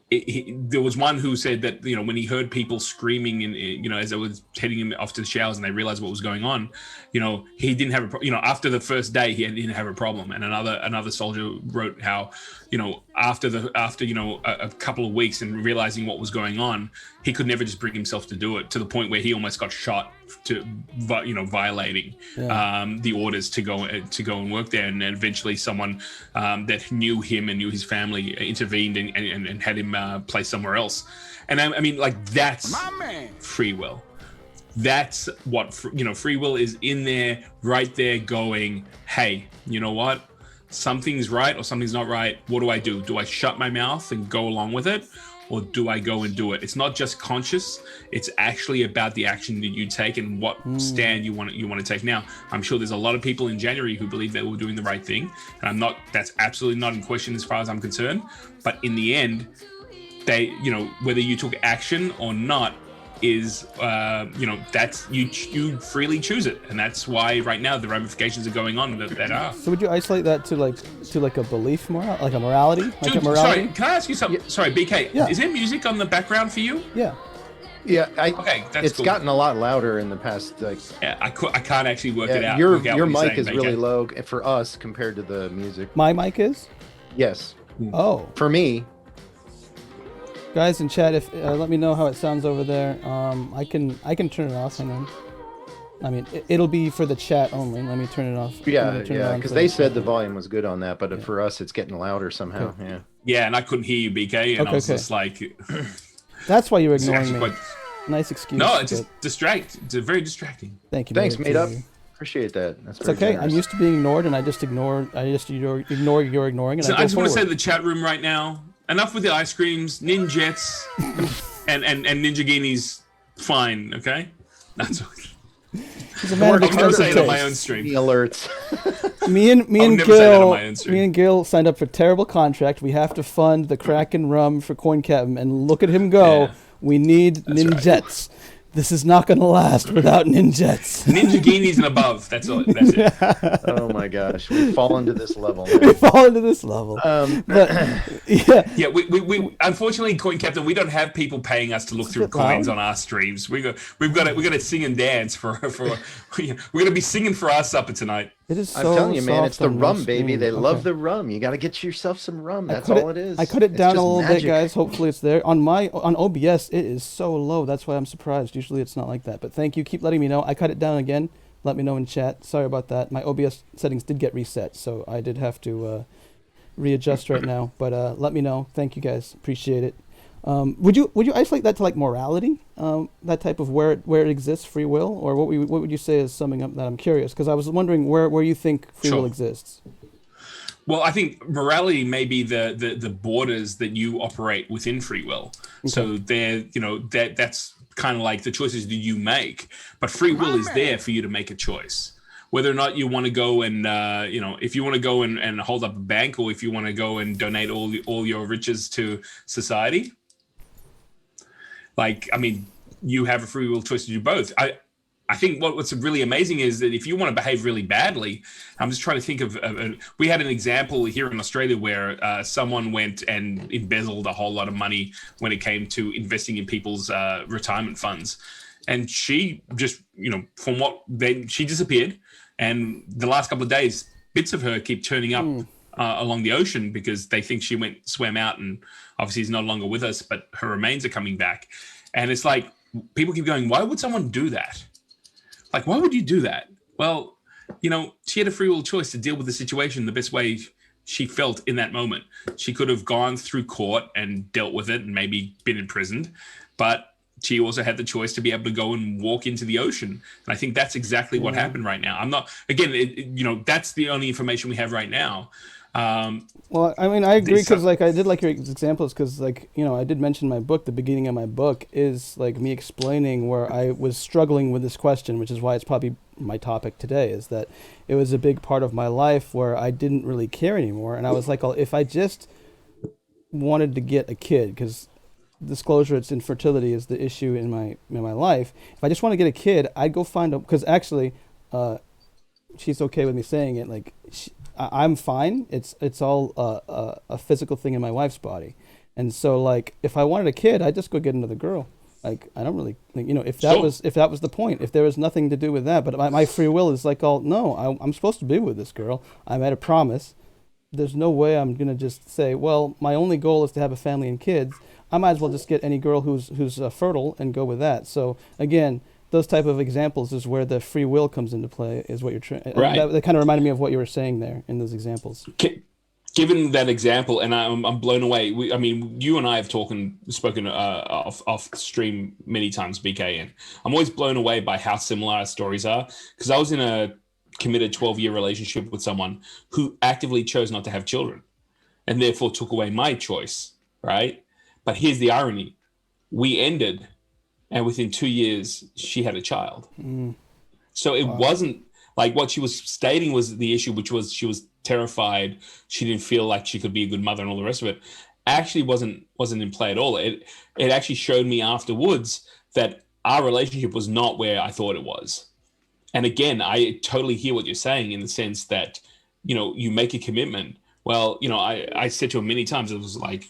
there was one who said that, when he heard people screaming and, as they were heading him off to the showers and they realized what was going on, he didn't have after the first day he didn't have a problem. And another soldier wrote how, after a couple of weeks and realizing what was going on, he could never just bring himself to do it, to the point where he almost got shot to, violating the orders to go and work there. And then eventually someone that knew him and knew his family intervened and had him placed somewhere else. And I mean, like, that's free will. That's what, free will is in there, right there, going, hey, you know what? Something's right or something's not right. What do I do? Do I shut my mouth and go along with it? Or do I go and do it? It's not just conscious. It's actually about the action that you take and what stand you want to take. Now, I'm sure there's a lot of people in January who believe that we're doing the right thing. And that's absolutely not in question as far as I'm concerned. But in the end, they, whether you took action or not is, that's, you freely choose it. And that's why right now the ramifications are going on that are. So would you isolate that to like a belief like a morality? Like Dude, a morality? sorry, can I ask you something? Yeah. Sorry, BK, is there music on the background for you? Yeah. Yeah, okay, that's it's cool. gotten a lot louder in the past. Yeah, I can't actually work it out. Your what mic saying, is BK. really low for us compared to the music. My mic is? Yes. Oh. For me. Guys in chat, if let me know how it sounds over there. I can turn it off. Hang on. I mean, it'll be for the chat only. Let me turn it off. Yeah, because they said the volume was good on that, but for us, it's getting louder somehow. Okay. Yeah. Yeah, and I couldn't hear you, BK, and I was just like, that's why you were ignoring me. quite... Nice excuse. No, it's just It's very distracting. Thank you. Thanks, made up. Appreciate that. That's it's okay. Generous. I'm used to being ignored, and I just ignore your ignoring. And I just want to say to the chat room right now, enough with the ice creams, ninjets, and Ninjaginis. Fine, okay. That's okay. He's a man of I'm going to say it on my taste. own stream. Alerts. me and Gil signed up for a terrible contract. We have to fund the Kraken rum for Coin Captain, and look at him go. Yeah. We need ninjets. Right. This is not going to last without ninjets. Ninjaginis and above. That's all. That's it. Oh my gosh, we've fallen to this level. We've fallen to this level. But yeah. We unfortunately, Coin Captain, we don't have people paying us to look through coins on our streams. We've got to sing and dance for we're going to be singing for our supper tonight. It is so I'm telling you, man, it's the rum, baby. baby. They love the rum. You got to get yourself some rum. That's all it is. I cut it down a little magic. bit, guys. Hopefully it's there. On OBS, it is so low. That's why I'm surprised. Usually it's not like that. But thank you. Keep letting me know. I cut it down again. Let me know in chat. Sorry about that. My OBS settings did get reset, so I did have to readjust right now. But let me know. Thank you, guys. Appreciate it. Would you isolate that to like morality, that type of where it exists, free will, or what would you say is summing up that? I'm curious because I was wondering where you think free will exists. Well, I think morality may be the borders that you operate within free will. Okay. So that's kind of like the choices that you make, but free will is there for you to make a choice. Whether or not you want to go and, if you want to go and hold up a bank, or if you want to go and donate all your riches to society, you have a free will choice to do both. I think what's really amazing is that if you want to behave really badly, I'm just trying to think of, we had an example here in Australia where someone went and embezzled a whole lot of money when it came to investing in people's retirement funds. And she just, she disappeared. And the last couple of days, bits of her keep turning up along the ocean because they think she swam out and obviously is no longer with us, but her remains are coming back. And it's like, people keep going, why would someone do that? Like, why would you do that? Well, she had a free will choice to deal with the situation the best way she felt in that moment. She could have gone through court and dealt with it and maybe been imprisoned, but she also had the choice to be able to go and walk into the ocean. And I think that's exactly what happened right now. I'm not, again, that's the only information we have right now. Well, I mean, I agree, because I did like your examples, because I did mention my book. The beginning of my book is like me explaining where I was struggling with this question, which is why it's probably my topic today, is that it was a big part of my life where I didn't really care anymore. And I was like, if I just wanted to get a kid, because disclosure, it's infertility is the issue in my life. If I just want to get a kid, I'd go find a, because actually, she's okay with me saying it, like, I'm fine. It's all a physical thing in my wife's body, and so like if I wanted a kid, I'd just go get another girl. Like I don't really, if that was the point, if there was nothing to do with that, but my free will is like, I'm supposed to be with this girl. I made a promise. There's no way I'm gonna just say, well, my only goal is to have a family and kids. I might as well just get any girl who's fertile and go with that. So again, those type of examples is where the free will comes into play, is what you're trying. Right. That kind of reminded me of what you were saying there in those examples. Given that example, and I'm blown away. You and I have spoken off stream many times, BK, and I'm always blown away by how similar our stories are. Because I was in a committed 12-year relationship with someone who actively chose not to have children, and therefore took away my choice. Right. But here's the irony: we ended. And within 2 years, she had a child. So it wasn't like what she was stating was the issue, which was she was terrified. She didn't feel like she could be a good mother and all the rest of it. Actually wasn't in play at all. It actually showed me afterwards that our relationship was not where I thought it was. And again, I totally hear what you're saying in the sense that, you make a commitment. Well, I said to him many times, it was like,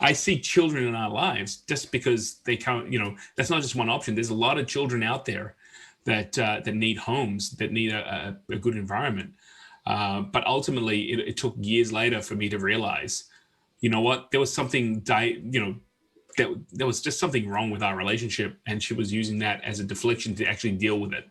I see children in our lives just because they can't, that's not just one option. There's a lot of children out there that need homes, that need a good environment. But ultimately, it took years later for me to realize, there was something, there was just something wrong with our relationship. And she was using that as a deflection to actually deal with it,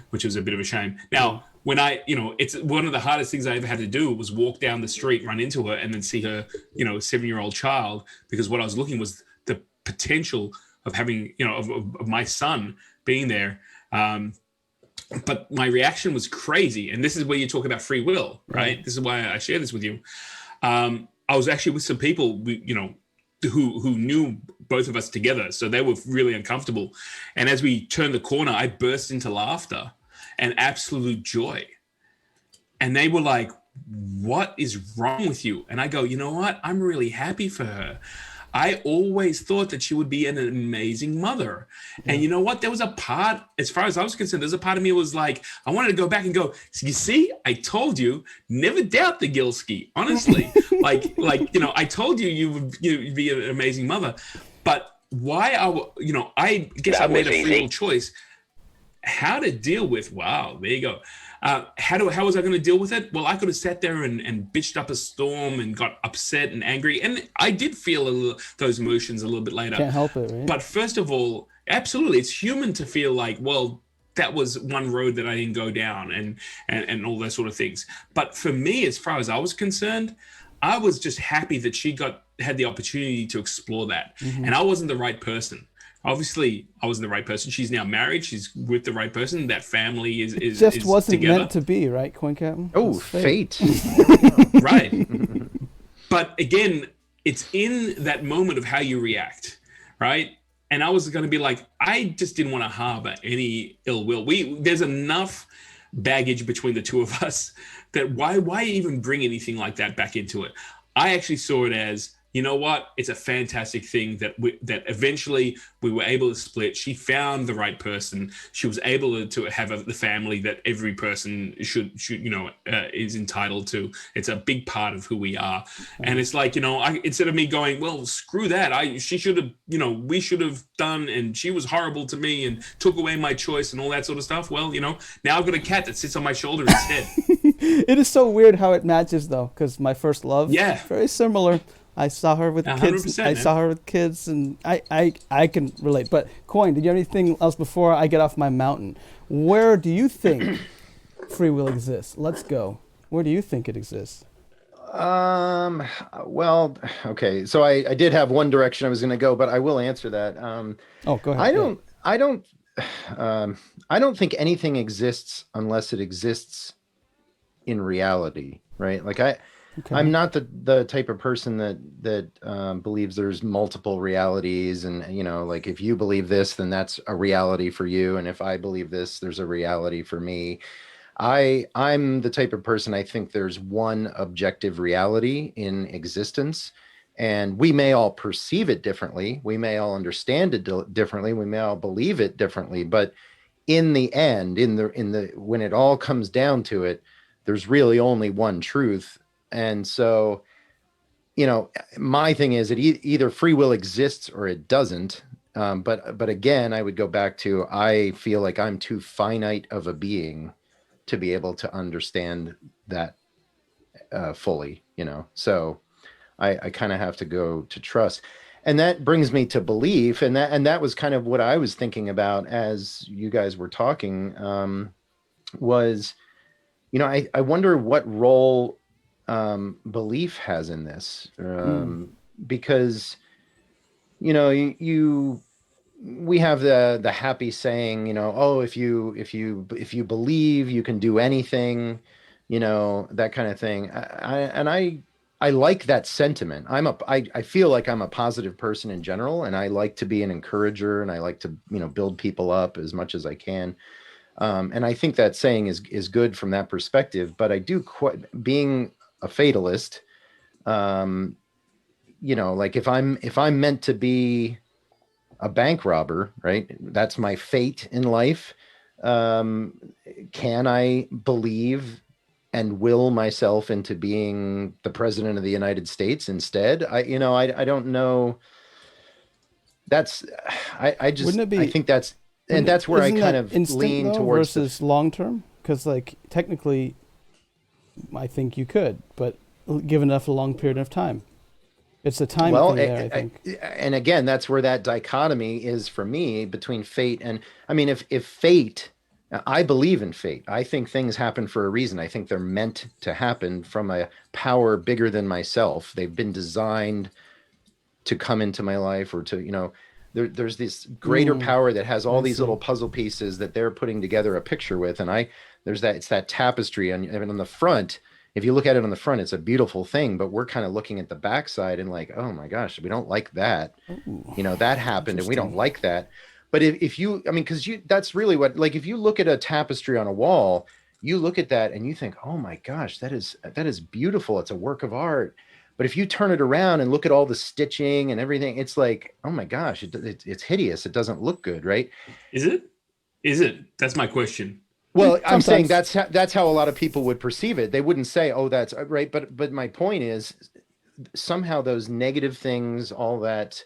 which was a bit of a shame. Now, when it's one of the hardest things I ever had to do was walk down the street, run into her, and then see her, 7-year-old child, because what I was looking was the potential of having, of my son being there. But my reaction was crazy. And this is where you talk about free will, right? This is why I share this with you. I was actually with some people, who knew both of us together. So they were really uncomfortable. And as we turned the corner, I burst into laughter and absolute joy. And they were like, what is wrong with you? And I go, you know what? I'm really happy for her. I always thought that she would be an amazing mother. And you know what? There was a part, as far as I was concerned, there's a part of me was like, I wanted to go back and go, you see, I told you, never doubt the Gilski, honestly. I told you you'd be an amazing mother. But why I guess I made a free will choice. How to deal with, wow, there you go. How was I going to deal with it? Well, I could have sat there and bitched up a storm and got upset and angry. And I did feel those emotions a little bit later. Can't help it, right? But first of all, absolutely, it's human to feel like, well, that was one road that I didn't go down and all those sort of things. But for me, as far as I was concerned, I was just happy that she had the opportunity to explore that. And I wasn't the right person. Obviously, I wasn't the right person. She's now married. She's with the right person. That family is Just wasn't together. meant to be, right, Coin Captain? Oh, It's fate. Right. But again, it's in that moment of how you react, right? And I was going to be like, I just didn't want to harbor any ill will. There's enough baggage between the two of us that why even bring anything like that back into it? I actually saw it as, you know what? It's a fantastic thing that that eventually we were able to split. She found the right person. She was able to have the family that every person should is entitled to. It's a big part of who we are. And it's like, instead of me going, well, screw that. She should have, we should have done, and she was horrible to me and took away my choice and all that sort of stuff. Well, now I've got a cat that sits on my shoulder instead. It is so weird how it matches though, because my first love, very similar. I saw her with kids. I saw her with kids, and I can relate. But Coin, did you have anything else before I get off my mountain? Where do you think free will exists? Let's go. Where do you think it exists? Well, okay. So I did have one direction I was going to go, but I will answer that. Go ahead. I don't think anything exists unless it exists in reality, right? Like I'm not the type of person that believes there's multiple realities, and like if you believe this, then that's a reality for you, and if I believe this, there's a reality for me. I'm the type of person, I think there's one objective reality in existence, and we may all perceive it differently, we may all understand it differently, we may all believe it differently, but in the end, when it all comes down to it, there's really only one truth. And so, my thing is that either free will exists or it doesn't. But again, I would go back to, I feel like I'm too finite of a being to be able to understand that fully, So I kind of have to go to trust. And that brings me to belief. And that was kind of what I was thinking about as you guys were talking, was, I wonder what role belief has in this, because we have the happy saying, oh, if you believe, you can do anything, that kind of thing. I like that sentiment. I feel like I'm a positive person in general, and I like to be an encourager, and I like to build people up as much as I can. And I think that saying is good from that perspective, but I do being a fatalist, like if I'm meant to be a bank robber, right? That's my fate in life. Can I believe and will myself into being the president of the United States instead? I don't know. I think that's, and that's where I kind of lean towards versus long term, because like technically, I think you could, but given enough a long period of time, it's a time thing there, I think. And again, that's where that dichotomy is for me between fate and, I mean, if fate, I believe in fate. I think things happen for a reason. I think they're meant to happen from a power bigger than myself. They've been designed to come into my life, or to, there's this greater power that has all these little puzzle pieces that they're putting together a picture with. And it's that tapestry. And on the front, if you look at it on the front, it's a beautiful thing, but we're kind of looking at the backside and like, oh my gosh, we don't like that. That happened and we don't like that. But if you, because that's really what, like, if you look at a tapestry on a wall, you look at that and you think, oh my gosh, that is beautiful. It's a work of art. But if you turn it around and look at all the stitching and everything, it's like, oh my gosh, it's hideous. It doesn't look good, right? Is it? That's my question. Well, I'm saying that's how a lot of people would perceive it. They wouldn't say, oh, that's right. But my point is, somehow those negative things, all that,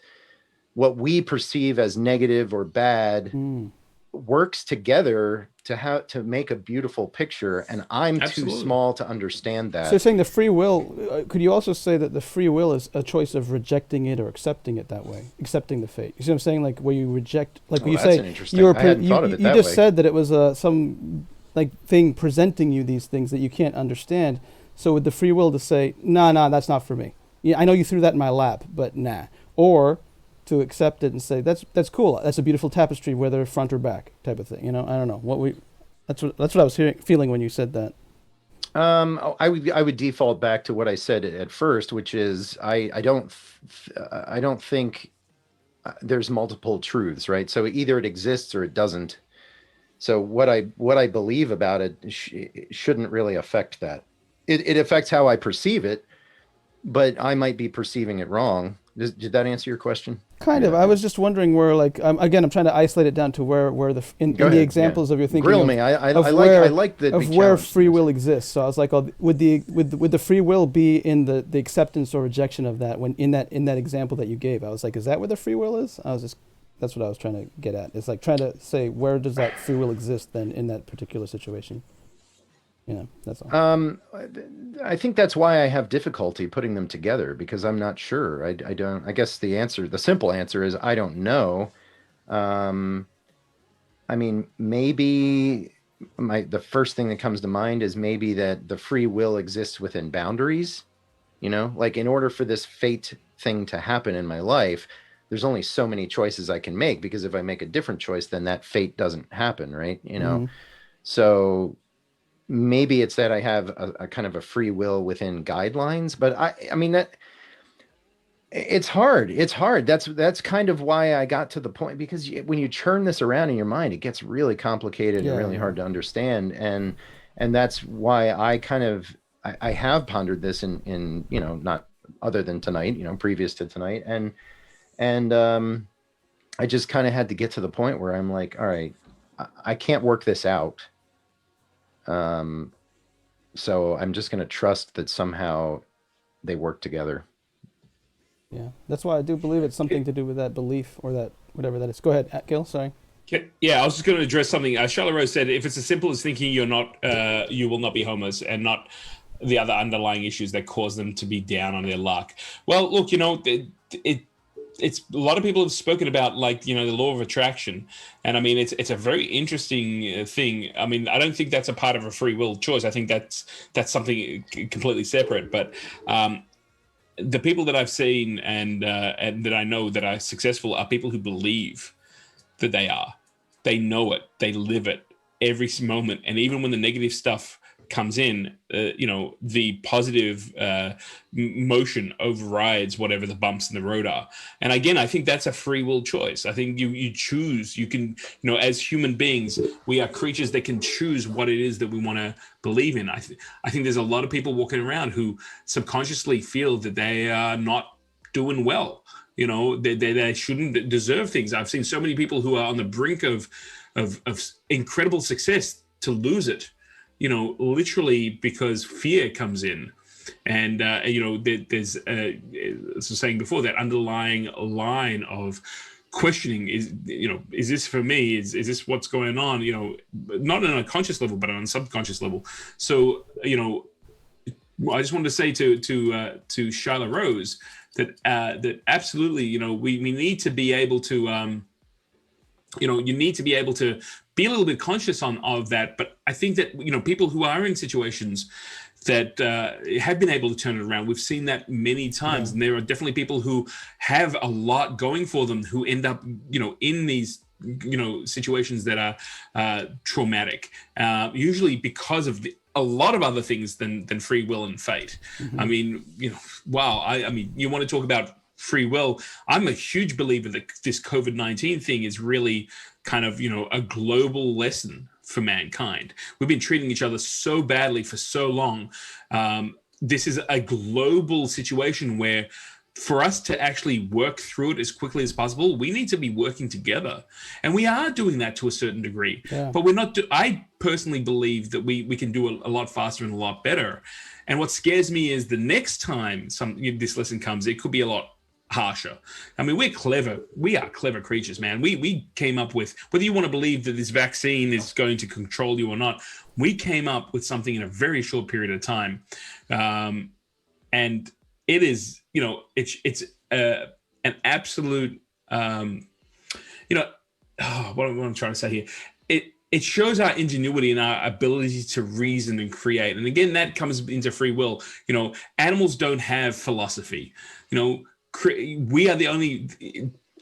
what we perceive as negative or bad, works together to make a beautiful picture. And I'm too small to understand that. So you're saying the free will, could you also say that the free will is a choice of rejecting it or accepting it that way, accepting the fate? You see what I'm saying? Like where you reject, like when you say, you just said that it was some like thing presenting you these things that you can't understand. So with the free will to say, nah, that's not for me. Yeah, I know you threw that in my lap, but nah. Or to accept it and say that's cool. That's a beautiful tapestry, whether front or back, type of thing. You know, I don't know that's what I was feeling when you said that. I would default back to what I said at first, which is I don't think there's multiple truths, right? So either it exists or it doesn't. So what I believe about it shouldn't really affect that. It affects how I perceive it, but I might be perceiving it wrong. Did that answer your question? Kind of. I was just wondering where, like, again, I'm trying to isolate it down to where in the examples of your thinking. Grill me. I like the of where free will exists. So I was like, would the free will be in the acceptance or rejection of that when in that example that you gave? I was like, is that where the free will is? That's what I was trying to get at. It's like trying to say, where does that free will exist then in that particular situation? Yeah, that's all. I think that's why I have difficulty putting them together, because I'm not sure. I don't. I guess the simple answer is I don't know. I mean, maybe the first thing that comes to mind is maybe that the free will exists within boundaries. You know, like in order for this fate thing to happen in my life, there's only so many choices I can make, because if I make a different choice, then that fate doesn't happen, right? You know, so maybe it's that I have a kind of a free will within guidelines, but I mean that it's hard. It's hard. That's kind of why I got to the point, because when you churn this around in your mind, it gets really complicated and really hard to understand. And that's why I have pondered this in, you know, not other than tonight, you know, previous to tonight. And I just kind of had to get to the point where I'm like, all right, I can't work this out. So I'm just going to trust that somehow they work together. Yeah, that's why I do believe it's something to do with that belief or that whatever that is. Go ahead, Gil. Sorry. Yeah, I was just going to address something. Charlotte Rose said, if it's as simple as thinking you will not be homeless, and not the other underlying issues that cause them to be down on their luck. Well, look, you know, it's a lot of people have spoken about, like, you know, the law of attraction, and I mean it's a very interesting thing. I mean, I don't think that's a part of a free will choice. I think that's something completely separate. But the people that I've seen and that I know that are successful are people who believe that they know it, they live it every moment, and even when the negative stuff comes in, you know, the positive motion overrides whatever the bumps in the road are. And again, I think that's a free will choice. I think you choose. You can, you know, as human beings, we are creatures that can choose what it is that we want to believe in. I think there's a lot of people walking around who subconsciously feel that they are not doing well. You know, they shouldn't deserve things. I've seen so many people who are on the brink of incredible success to lose it. You know, literally because fear comes in. And, you know, there's, as I was saying before, that underlying line of questioning is, you know, is this for me? Is this what's going on? You know, not on a conscious level, but on a subconscious level. So, you know, I just wanted to say to Shyla Rose that absolutely, you know, we need to be able to, you know, you need to be able to be a little bit conscious of that. But I think that, you know, people who are in situations that have been able to turn it around, we've seen that many times. And there are definitely people who have a lot going for them who end up, you know, in these, you know, situations that are traumatic, usually because of a lot of other things than free will and fate. I mean, you know, wow. I mean, you want to talk about free will. I'm a huge believer that this COVID-19 thing is really kind of, you know, a global lesson for mankind. We've been treating each other so badly for so long. This is a global situation where for us to actually work through it as quickly as possible, we need to be working together. And we are doing that to a certain degree, but we're not, I personally believe that we can do a lot faster and a lot better. And what scares me is the next time this lesson comes, it could be a lot harsher. I mean, we're clever. We are clever creatures, man. We came up with, whether you want to believe that this vaccine is going to control you or not, we came up with something in a very short period of time. And it is, you know, it's an absolute, you know, what I'm trying to say here. It shows our ingenuity and our ability to reason and create. And again, that comes into free will. You know, animals don't have philosophy. You know, we are the only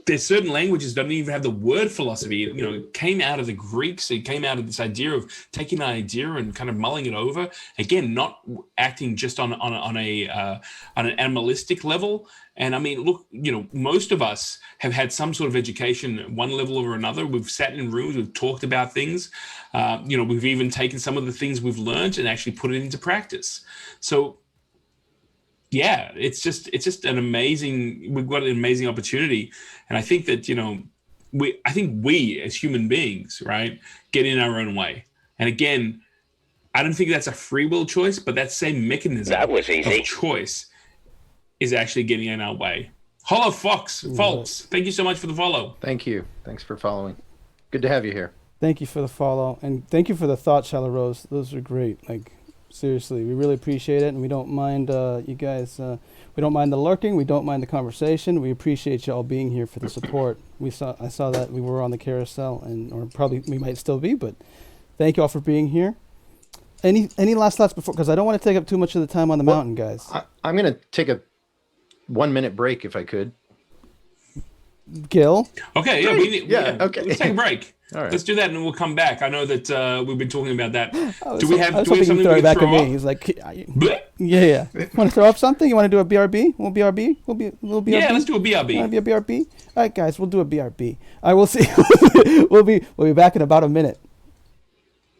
there's certain languages don't even have the word philosophy. You know, it came out of the Greeks. It came out of this idea of taking an idea and kind of mulling it over. Again, not acting just on an animalistic level. And I mean, look, you know, most of us have had some sort of education at one level or another. We've sat in rooms, we've talked about things. You know, we've even taken some of the things we've learned and actually put it into practice. So yeah, it's just an amazing, we've got an amazing opportunity. And I think that, you know, I think we as human beings, right, get in our own way. And again, I don't think that's a free will choice, but that same mechanism of choice is actually getting in our way. Hollow Fox, folks, thank you so much for the follow. Thank you. Thanks for following. Good to have you here. Thank you for the follow, and thank you for the thoughts, Shallow Rose. Those are great. Like, seriously, we really appreciate it, and we don't mind you guys. We don't mind the lurking. We don't mind the conversation. We appreciate you all being here for the support. I saw that we were on the carousel, or probably we might still be, but thank you all for being here. Any last thoughts before? Because I don't want to take up too much of the time on the mountain, guys. I'm going to take a 1 minute break if I could. Gil? Okay, yeah, okay. Let's take a break. All right. Let's do that and we'll come back. I know that we've been talking about that. Do we have something we can throw at me? He's like, yeah. Want to throw up something? You want to do a BRB? We'll BRB? We'll BRB? Yeah, let's do a BRB. Want to be a BRB? All right, guys, we'll do a BRB. I will see. We'll be back in about a minute.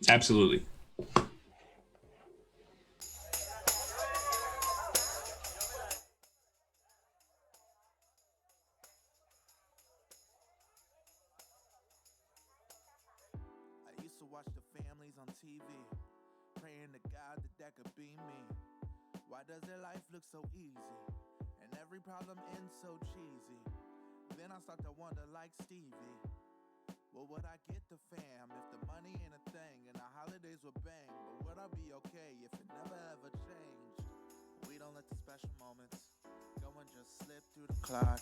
Absolutely. Does their life look so easy and every problem ends so cheesy? Then I start to wonder like Stevie, what would I get the fam if the money ain't a thing and the holidays were bang? But would I be okay if it never ever changed? We don't let the special moments go and just slip through the clock,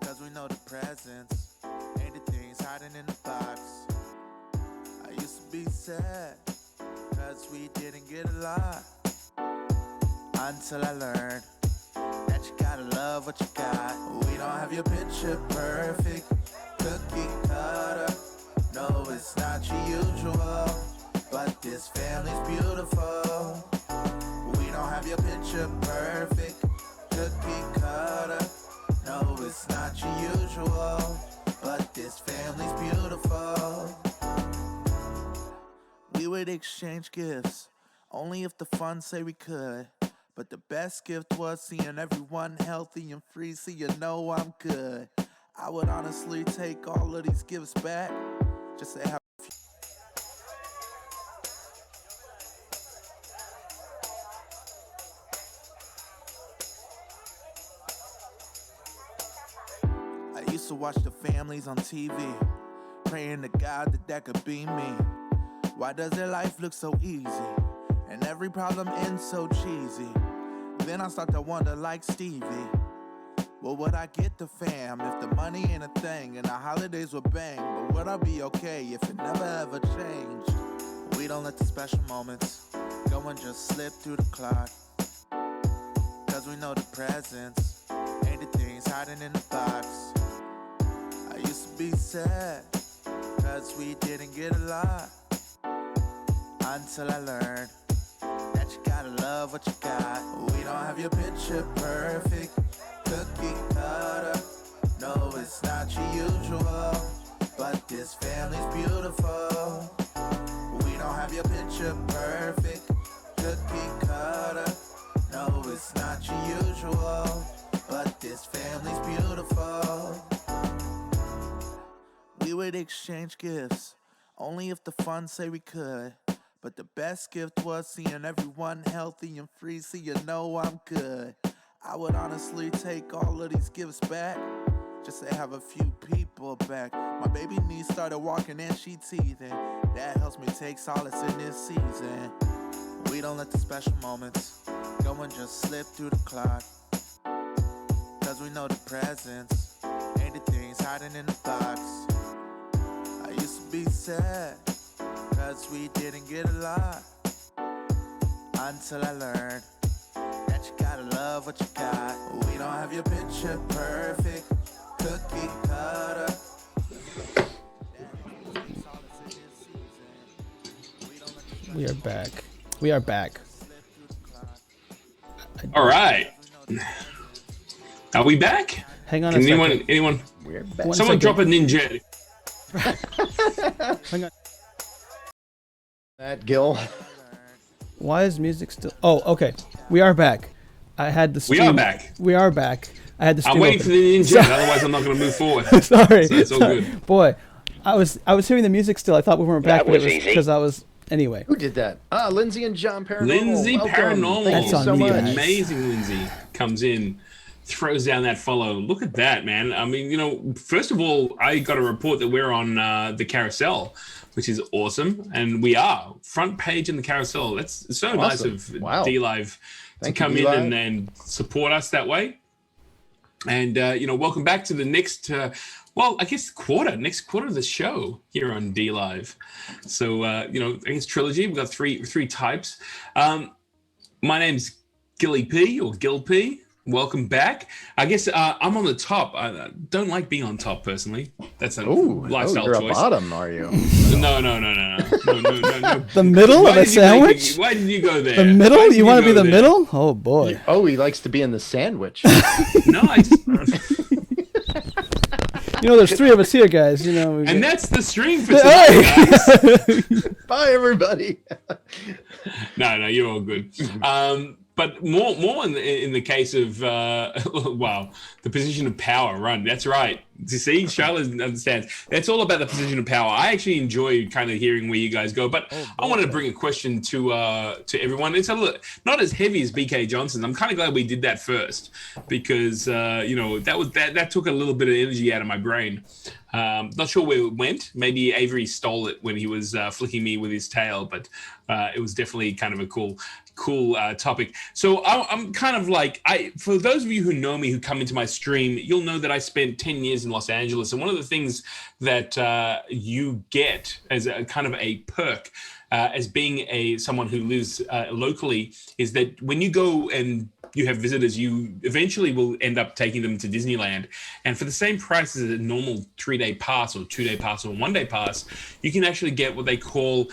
cause we know the presents ain't the things hiding in the box. I used to be sad cause we didn't get a lot, until I learned that you gotta love what you got. We don't have your picture perfect, cookie cutter. No, it's not your usual, but this family's beautiful. We don't have your picture perfect, cookie cutter. No, it's not your usual, but this family's beautiful. We would exchange gifts, only if the funds say we could. But the best gift was seeing everyone healthy and free, so you know I'm good. I would honestly take all of these gifts back, just to have a few. I used to watch the families on TV, praying to God that could be me. Why does their life look so easy and every problem ends so cheesy? Then I start to wonder like Stevie, what would I get the fam if the money ain't a thing and the holidays were bang? But would I be okay if it never ever changed? We don't let the special moments go and just slip through the clock, cause we know the presents ain't the things hiding in the box. I used to be sad cause we didn't get a lot, until I learned that you gotta love what you got. We don't have your picture perfect, cookie cutter. No, it's not your usual, but this family's beautiful. We don't have your picture perfect, cookie cutter. No, it's not your usual, but this family's beautiful. We would exchange gifts, only if the funds say we could. But the best gift was seeing everyone healthy and free, so you know I'm good. I would honestly take all of these gifts back, just to have a few people back. My baby niece started walking and she teething. That helps me take solace in this season. We don't let the special moments go and just slip through the clock, cause we know the presents ain't the things hiding in the box. I used to be sad cause we didn't get a lot, until I learned that you gotta love what you got. We don't have your picture perfect, We are back. We are back. All right. Are we back? Hang on Can a second. anyone? We're back. Someone drop a ninja. Hang on. That Gil. Why is music still? Oh, okay. We are back. I had the stream. We are back. We are back. I had the stream I'm waiting open. for the ninja. Otherwise, I'm not going to move forward. Sorry. So it's all Sorry. good. Boy, I was hearing the music still. I thought we weren't back, but it was because I was anyway. Who did that? Lindsay and John Paranormal. Lindsay Welcome. Paranormal. Thank you That's so on me, much. guys. Amazing Lindsay comes in, throws down that follow. Look at that, man. I mean, first of all, I got a report that we're on the carousel, which is awesome. And we are front page in the carousel. That's so nice Awesome. of Wow. Dlive to Thank you, come in Dlive. and support us that way. And, welcome back to the next, next quarter of the show here on Dlive. So, I guess Trilogy, we've got three types. My name's Gilly P or Gil P. Welcome back. I guess I'm on the top. I don't like being on top personally. That's a lifestyle you're choice. a bottom, are you? No. The middle of a sandwich? Why did you go there? The Why middle? did You want to go be the there? middle? Oh boy. Oh, he likes to be in the sandwich. No, I just. There's three of us here, guys. And that's the stream for tonight, guys. Bye, everybody. No, you're all good. But more in the case of the position of power. Run. That's right. You see, Charlotte understands. That's all about the position of power. I actually enjoy kind of hearing where you guys go. But I wanted to bring a question to everyone. It's not as heavy as BK Johnson's. I'm kind of glad we did that first because that took a little bit of energy out of my brain. Not sure where it went. Maybe Avery stole it when he was flicking me with his tail, but it was definitely kind of a cool topic. So I'm kind of like, for those of you who know me, who come into my stream, you'll know that I spent 10 years in Los Angeles. And one of the things that you get as a kind of a perk as being someone who lives locally is that when you go and you have visitors, you eventually will end up taking them to Disneyland. And for the same price as a normal 3-day pass or 2-day pass or 1-day pass, you can actually get what they call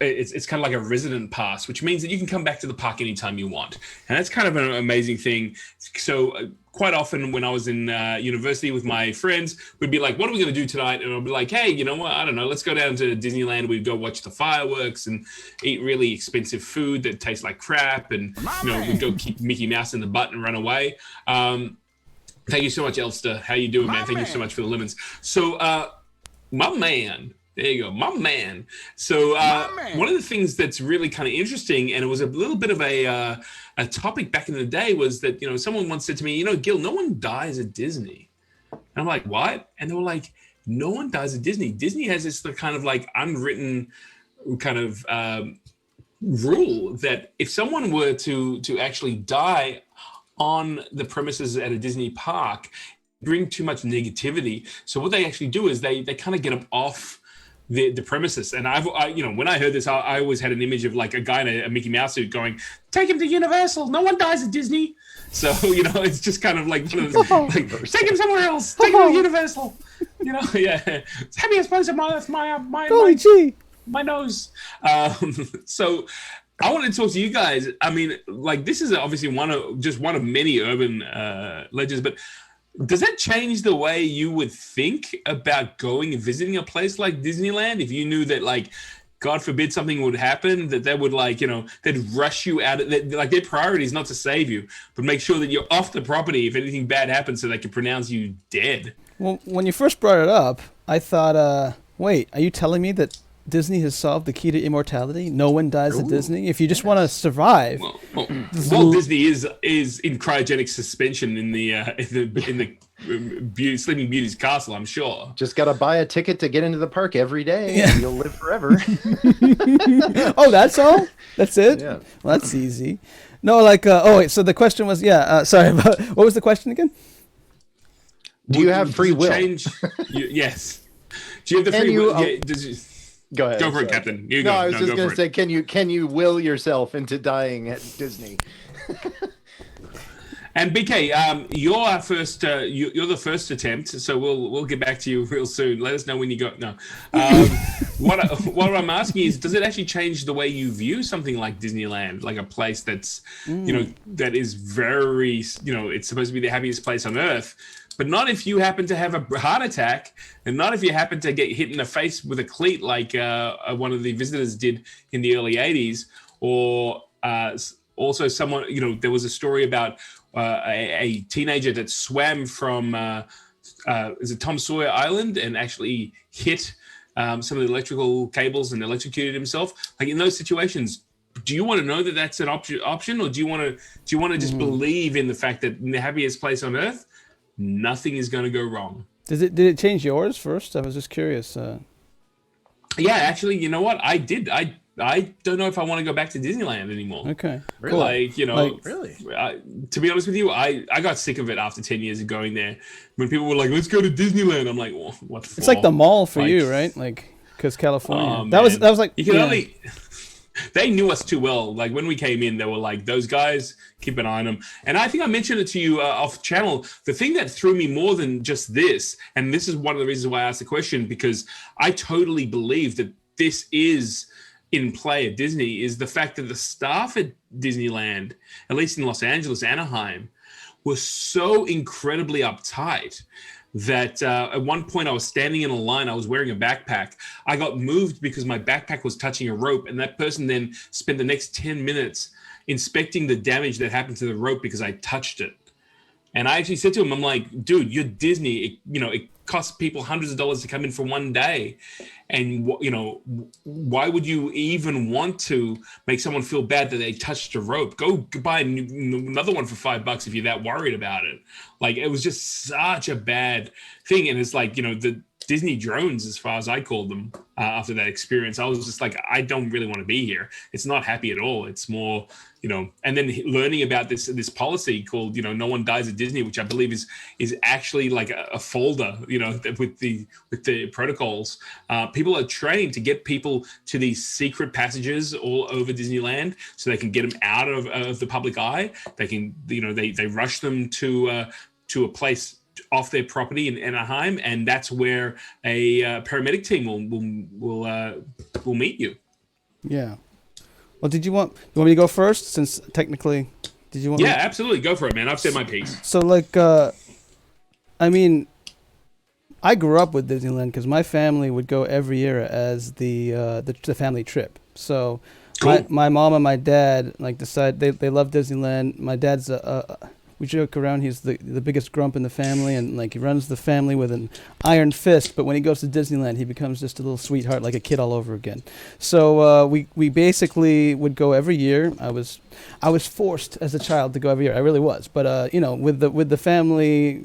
it's kind of like a resident pass, which means that you can come back to the park anytime you want. And that's kind of an amazing thing. So quite often when I was in university with my friends, we'd be like, what are we going to do tonight? And I'd be like, hey, you know what? I don't know. Let's go down to Disneyland. We'd go watch the fireworks and eat really expensive food that tastes like crap. And, we'd go kick Mickey Mouse in the butt and run away. Thank you so much, Elster. How you doing, man? Thank you so much for the lemons. So my man. There you go, my man. So one of the things that's really kind of interesting, and it was a little bit of a topic back in the day, was that, someone once said to me, Gil, no one dies at Disney. And I'm like, what? And they were like, no one dies at Disney. Disney has this kind of like unwritten kind of rule that if someone were to actually die on the premises at a Disney park, bring too much negativity. So what they actually do is they kind of get them off the premises. And when I heard this, I always had an image of like a guy in a Mickey Mouse suit going, take him to Universal. No one dies at Disney. So, it's just kind of like, one of those, like take him somewhere else. Take him to Universal. Yeah. It's happiest place of my nose. So I want to talk to you guys. I mean, like, this is obviously one of many urban legends, but does that change the way you would think about going and visiting a place like Disneyland? If you knew that, like, God forbid something would happen, that they would, like, they'd rush you out. Like, their priority is not to save you, but make sure that you're off the property if anything bad happens so they can pronounce you dead. Well, when you first brought it up, I thought, wait, are you telling me that Disney has solved the key to immortality? No one dies at Disney. If you just want to survive. Well, Disney is in cryogenic suspension in the Sleeping Beauty's castle, I'm sure. Just got to buy a ticket to get into the park every day, and you'll live forever. Oh, that's all? That's it? Yeah. Well, that's easy. No, like, so the question was, sorry, what was the question again? Do you have free will? Yes. Do you have the free will? Yeah, go ahead. Go for it, Captain. You go. I was just going to say, can you will yourself into dying at Disney? And BK, you're our first. You're the first attempt, so we'll get back to you real soon. Let us know when you got. No, what I'm asking is, does it actually change the way you view something like Disneyland, like a place that's, that is very, it's supposed to be the happiest place on earth, but not if you happen to have a heart attack, and not if you happen to get hit in the face with a cleat, like one of the visitors did in the early '80s, or also someone. There was a story about. A teenager that swam from is it Tom Sawyer Island and actually hit some of the electrical cables and electrocuted himself. Like in those situations, do you want to know that that's an option, or do you want to just believe in the fact that in the happiest place on earth, nothing is going to go wrong? Did it change yours first? I was just curious. Yeah, actually, you know what? I did. I don't know if I want to go back to Disneyland anymore. Okay. Really? Like, Really? To be honest with you, I got sick of it after 10 years of going there. When people were like, let's go to Disneyland, I'm like, well, what for? It's like the mall for you, right? Like, because California. That was like... You can only... They knew us too well. Like when we came in, they were like, those guys, keep an eye on them. And I think I mentioned it to you off channel. The thing that threw me more than just this, and this is one of the reasons why I asked the question, because I totally believe that this is in play at Disney, is the fact that the staff at Disneyland, at least in Los Angeles, Anaheim, were so incredibly uptight that at one point I was standing in a line, I was wearing a backpack. I got moved because my backpack was touching a rope, and that person then spent the next 10 minutes inspecting the damage that happened to the rope because I touched it. And I actually said to him, I'm like, dude, you're Disney. It costs people hundreds of dollars to come in for one day. And, why would you even want to make someone feel bad that they touched a rope? Go buy another one for $5 if you're that worried about it. Like, it was just such a bad thing. And it's like, the Disney drones, as far as I called them, after that experience, I was just like, I don't really want to be here. It's not happy at all. It's more, and then learning about this policy called, no one dies at Disney, which I believe is actually like a folder, with the protocols. People are trained to get people to these secret passages all over Disneyland so they can get them out of the public eye. They can, they rush them to a place off their property in Anaheim, and that's where a paramedic team will meet you. Yeah. Well, you want me to go first? Since technically, did you want? Yeah, absolutely. Go for it, man. I've said my piece. So, I mean, I grew up with Disneyland because my family would go every year as the family trip. So, cool. my mom and my dad decide they love Disneyland. My dad's we joke around he's the biggest grump in the family, and he runs the family with an iron fist, but when he goes to Disneyland he becomes just a little sweetheart, like a kid all over again. So we basically would go every year. I was forced as a child to go every year. I really was, but with the family,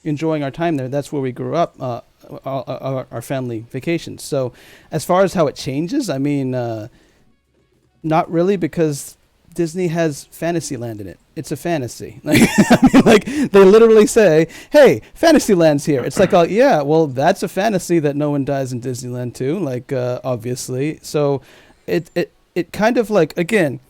enjoying our time there, that's where we grew up, our family vacations. So as far as how it changes, I mean, not really, because Disney has Fantasyland in it. It's a fantasy. They literally say, "Hey, Fantasyland's here." It's like, oh yeah, well that's a fantasy that no one dies in Disneyland too. Obviously, so it kind of again,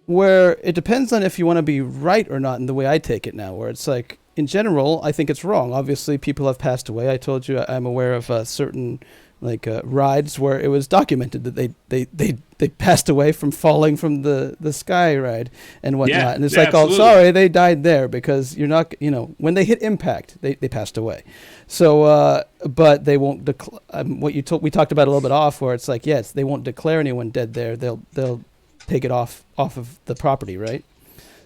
where it depends on if you want to be right or not in the way I take it now. Where it's like, in general, I think it's wrong. Obviously, people have passed away. I told you I'm aware of certain rides where it was documented that they passed away from falling from the sky ride and whatnot. Yeah, and it's absolutely. Oh, sorry, they died there because you're not, when they hit impact, they passed away. So, but they won't we talked about a little bit off, where it's like, yes, they won't declare anyone dead there. They'll take it off of the property, right?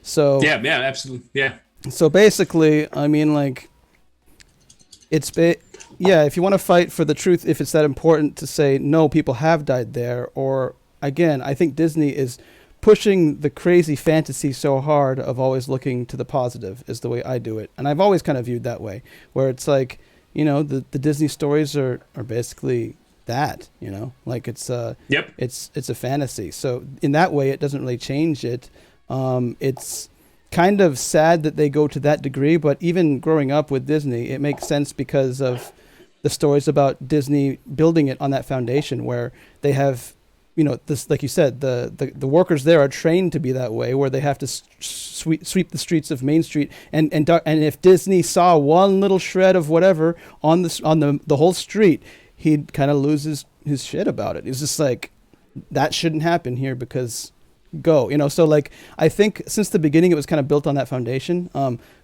So yeah, absolutely, yeah. So basically, I mean, if you want to fight for the truth, if it's that important to say, no, people have died there, or, again, I think Disney is pushing the crazy fantasy so hard of always looking to the positive, is the way I do it. And I've always kind of viewed that way, where it's like, the Disney stories are basically that, it's yep. It's a fantasy. So in that way, it doesn't really change it. It's kind of sad that they go to that degree, but even growing up with Disney, it makes sense because of the stories about Disney building it on that foundation, where they have you know, this, like you said, the workers there are trained to be that way, where they have to sweep the streets of Main Street, and if Disney saw one little shred of whatever on the whole street, he'd kind of lose his shit about it. It's just like, that shouldn't happen here, because go, you know. So like, I think since the beginning it was kind of built on that foundation.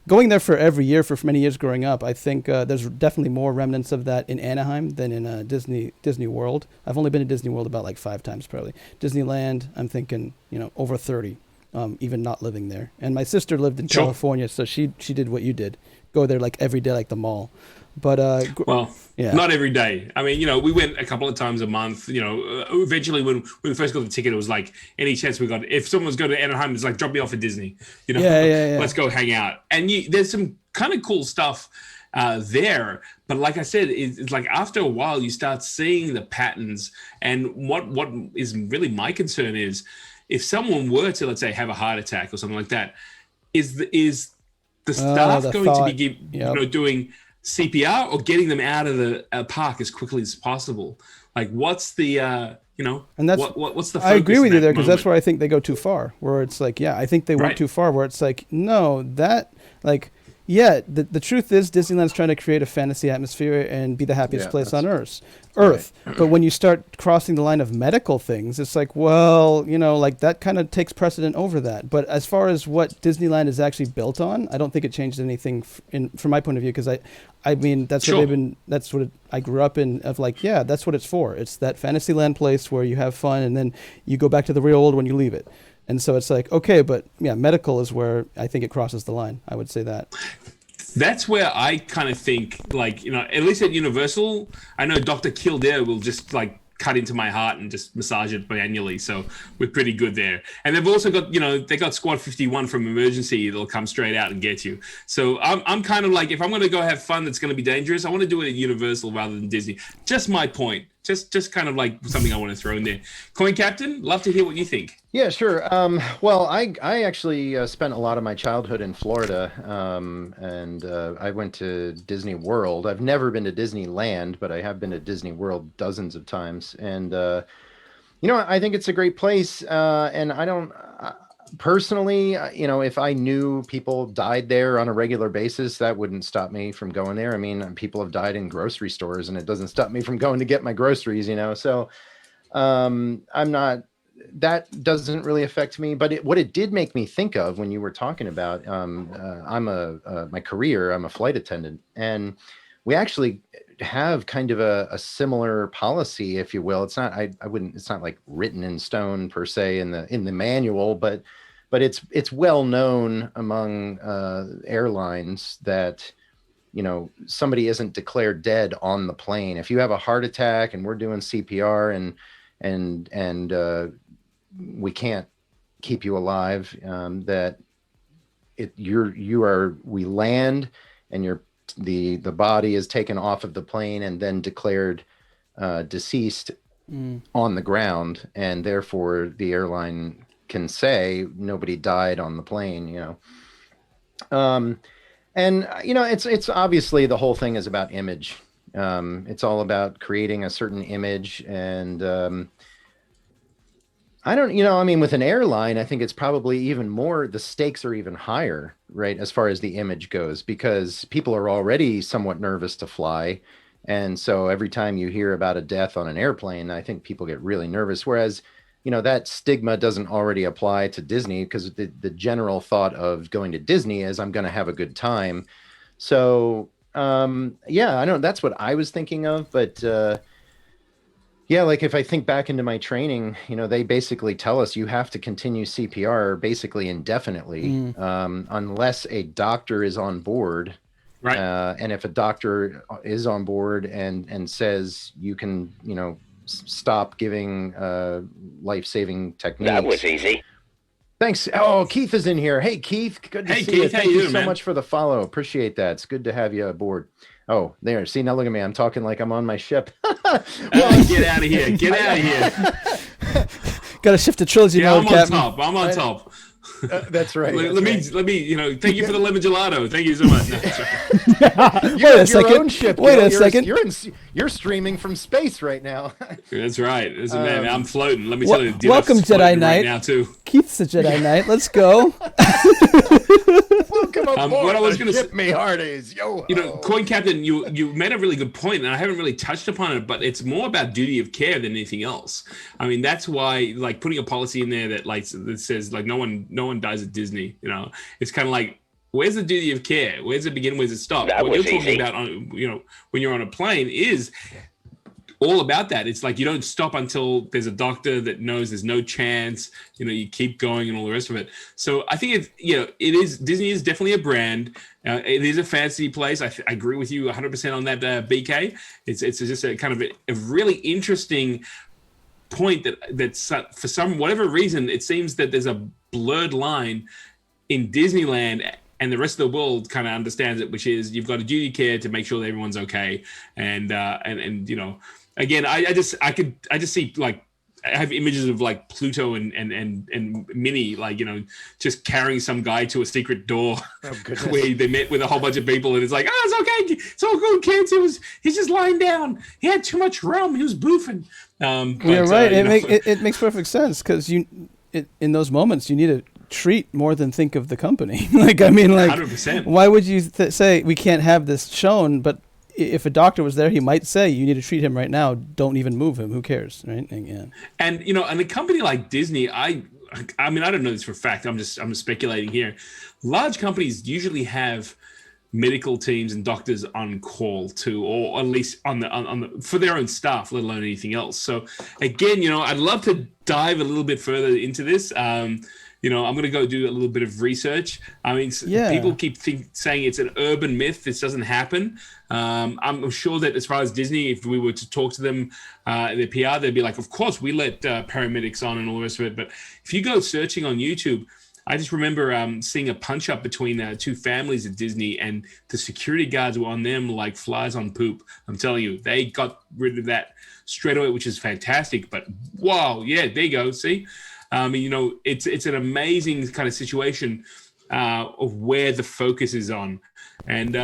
Going there for every year for many years growing up, I think there's definitely more remnants of that in Anaheim than in Disney World. I've only been to Disney World about like 5 times probably. Disneyland, I'm thinking, you know, over 30, even not living there. And my sister lived in California, so she did what you did, go there like every day, like the mall. But not every day. I mean, you know, we went a couple of times a month. You know, eventually when we first got the ticket, it was like, any chance we got, if someone was going to Anaheim, it's like, drop me off at Disney. You know, let's go hang out. And there's some kind of cool stuff there. But like I said, it's like after a while you start seeing the patterns. And what is really my concern is, if someone were to, let's say, have a heart attack or something like that, is the staff going to be doing CPR or getting them out of the park as quickly as possible? Like, what's the and that's what's the focus? I agree with you there, because that's where I think they go too far, where it's like, I think they went too far, where it's like, no, that, like, the truth is Disneyland's trying to create a fantasy atmosphere and be the happiest place on earth. But when you start crossing the line of medical things, it's like, well, you know, like that kind of takes precedent over that. But as far as what Disneyland is actually built on, I don't think it changed anything from my point of view, because I mean, that's what that's what I grew up in, of like, that's what it's for. It's that Fantasyland place where you have fun and then you go back to the real world when you leave it. And so it's like, okay, but medical is where I think it crosses the line. I would say that. That's where I kind of think, like, you know, at least at Universal, I know Dr. Kildare will just like cut into my heart and just massage it manually. So we're pretty good there. And they've also got, you know, they got Squad 51 from Emergency. They'll come straight out and get you. So I'm kind of like, if I'm going to go have fun that's going to be dangerous, I want to do it at Universal rather than Disney. Just my point. Just kind of like something I want to throw in there. Coin Captain, love to hear what you think. Yeah, sure. Well, I actually spent a lot of my childhood in Florida, and I went to Disney World. I've never been to Disneyland, but I have been to Disney World dozens of times. And, you know, I think it's a great place. And I don't... personally, you know, if I knew people died there on a regular basis, that wouldn't stop me from going there. I mean, people have died in grocery stores, and it doesn't stop me from going to get my groceries, you know. So I'm not, that doesn't really affect me. But what it did make me think of when you were talking about, my career, I'm a flight attendant, and we actually have kind of a similar policy, if you will. It's not, it's not like written in stone per se in the manual, but it's well known among airlines that, you know, somebody isn't declared dead on the plane. If you have a heart attack and we're doing CPR and we can't keep you alive, that we land and the body is taken off of the plane and then declared deceased on the ground, and therefore the airline can say nobody died on the plane, you know. And you know, it's obviously the whole thing is about image. It's all about creating a certain image, and I don't, you know, I mean, with an airline, I think it's probably even more, the stakes are even higher, right, as far as the image goes, because people are already somewhat nervous to fly. And so every time you hear about a death on an airplane, I think people get really nervous. Whereas, you know, that stigma doesn't already apply to Disney, because the general thought of going to Disney is I'm going to have a good time. So, yeah, I know that's what I was thinking of, but yeah, like if I think back into my training, you know, they basically tell us you have to continue CPR basically indefinitely, unless a doctor is on board. Right. And if a doctor is on board and says you can, you know, stop giving life-saving techniques. That was easy. Thanks. Oh, Keith is in here. Hey, Keith. Good to see you. Thank you so much for the follow. Appreciate that. It's good to have you aboard. Oh, there. See, now look at me. I'm talking like I'm on my ship. Well, get out of here. Get out of here. Got to shift to trilogy mode, Captain. I'm on top. That's right. Let me, thank you for the lemon gelato. Thank you so much. No, that's right. You have your own ship. Wait Gil. a second. You're streaming from space right now. That's right. Man, I'm floating. Let me tell you. Welcome, I'm Jedi floating Knight. right now too. Keith's a Jedi Knight. Let's go. Welcome aboard what I was the gonna ship, me hearties. Yo. Coin Captain, you made a really good point, and I haven't really touched upon it, but it's more about duty of care than anything else. I mean, that's why, like, putting a policy in there that says like no one dies at Disney. It's kind of like, where's the duty of care? Where's it begin? Where's it stop? What you're talking about, when you're on a plane, is all about that. It's like you don't stop until there's a doctor that knows there's no chance. You keep going and all the rest of it. So I think Disney is definitely a brand. It is a fancy place. I agree with you 100% on that, BK. It's just a kind of a really interesting point that's for some whatever reason it seems that there's a blurred line in Disneyland, and the rest of the world kind of understands it, which is you've got a duty of care to make sure that everyone's okay. And again, I just see, like, I have images of like Pluto and Minnie, like, just carrying some guy to a secret door where they met with a whole bunch of people, and it's like, it's okay, it's all good, kids. He's just lying down. He had too much rum. He was boofing. You're right. It makes perfect sense, because in those moments you need to treat more than think of the company. 100%. Why would you say we can't have this shown? But if a doctor was there, he might say, you need to treat him right now. Don't even move him. Who cares, right? Yeah. And and a company like Disney, I mean, I don't know this for a fact. I'm just speculating here. Large companies usually have medical teams and doctors on call too, or at least on the for their own staff, let alone anything else. So again, I'd love to dive a little bit further into this. I'm going to go do a little bit of research. I mean, people keep saying it's an urban myth. This doesn't happen. I'm sure that as far as Disney, if we were to talk to them, their PR, they'd be like, of course, we let paramedics on and all the rest of it. But if you go searching on YouTube, I just remember seeing a punch up between two families at Disney, and the security guards were on them like flies on poop. I'm telling you, they got rid of that straight away, which is fantastic. But wow, yeah, there you go. See? It's an amazing kind of situation of where the focus is on, and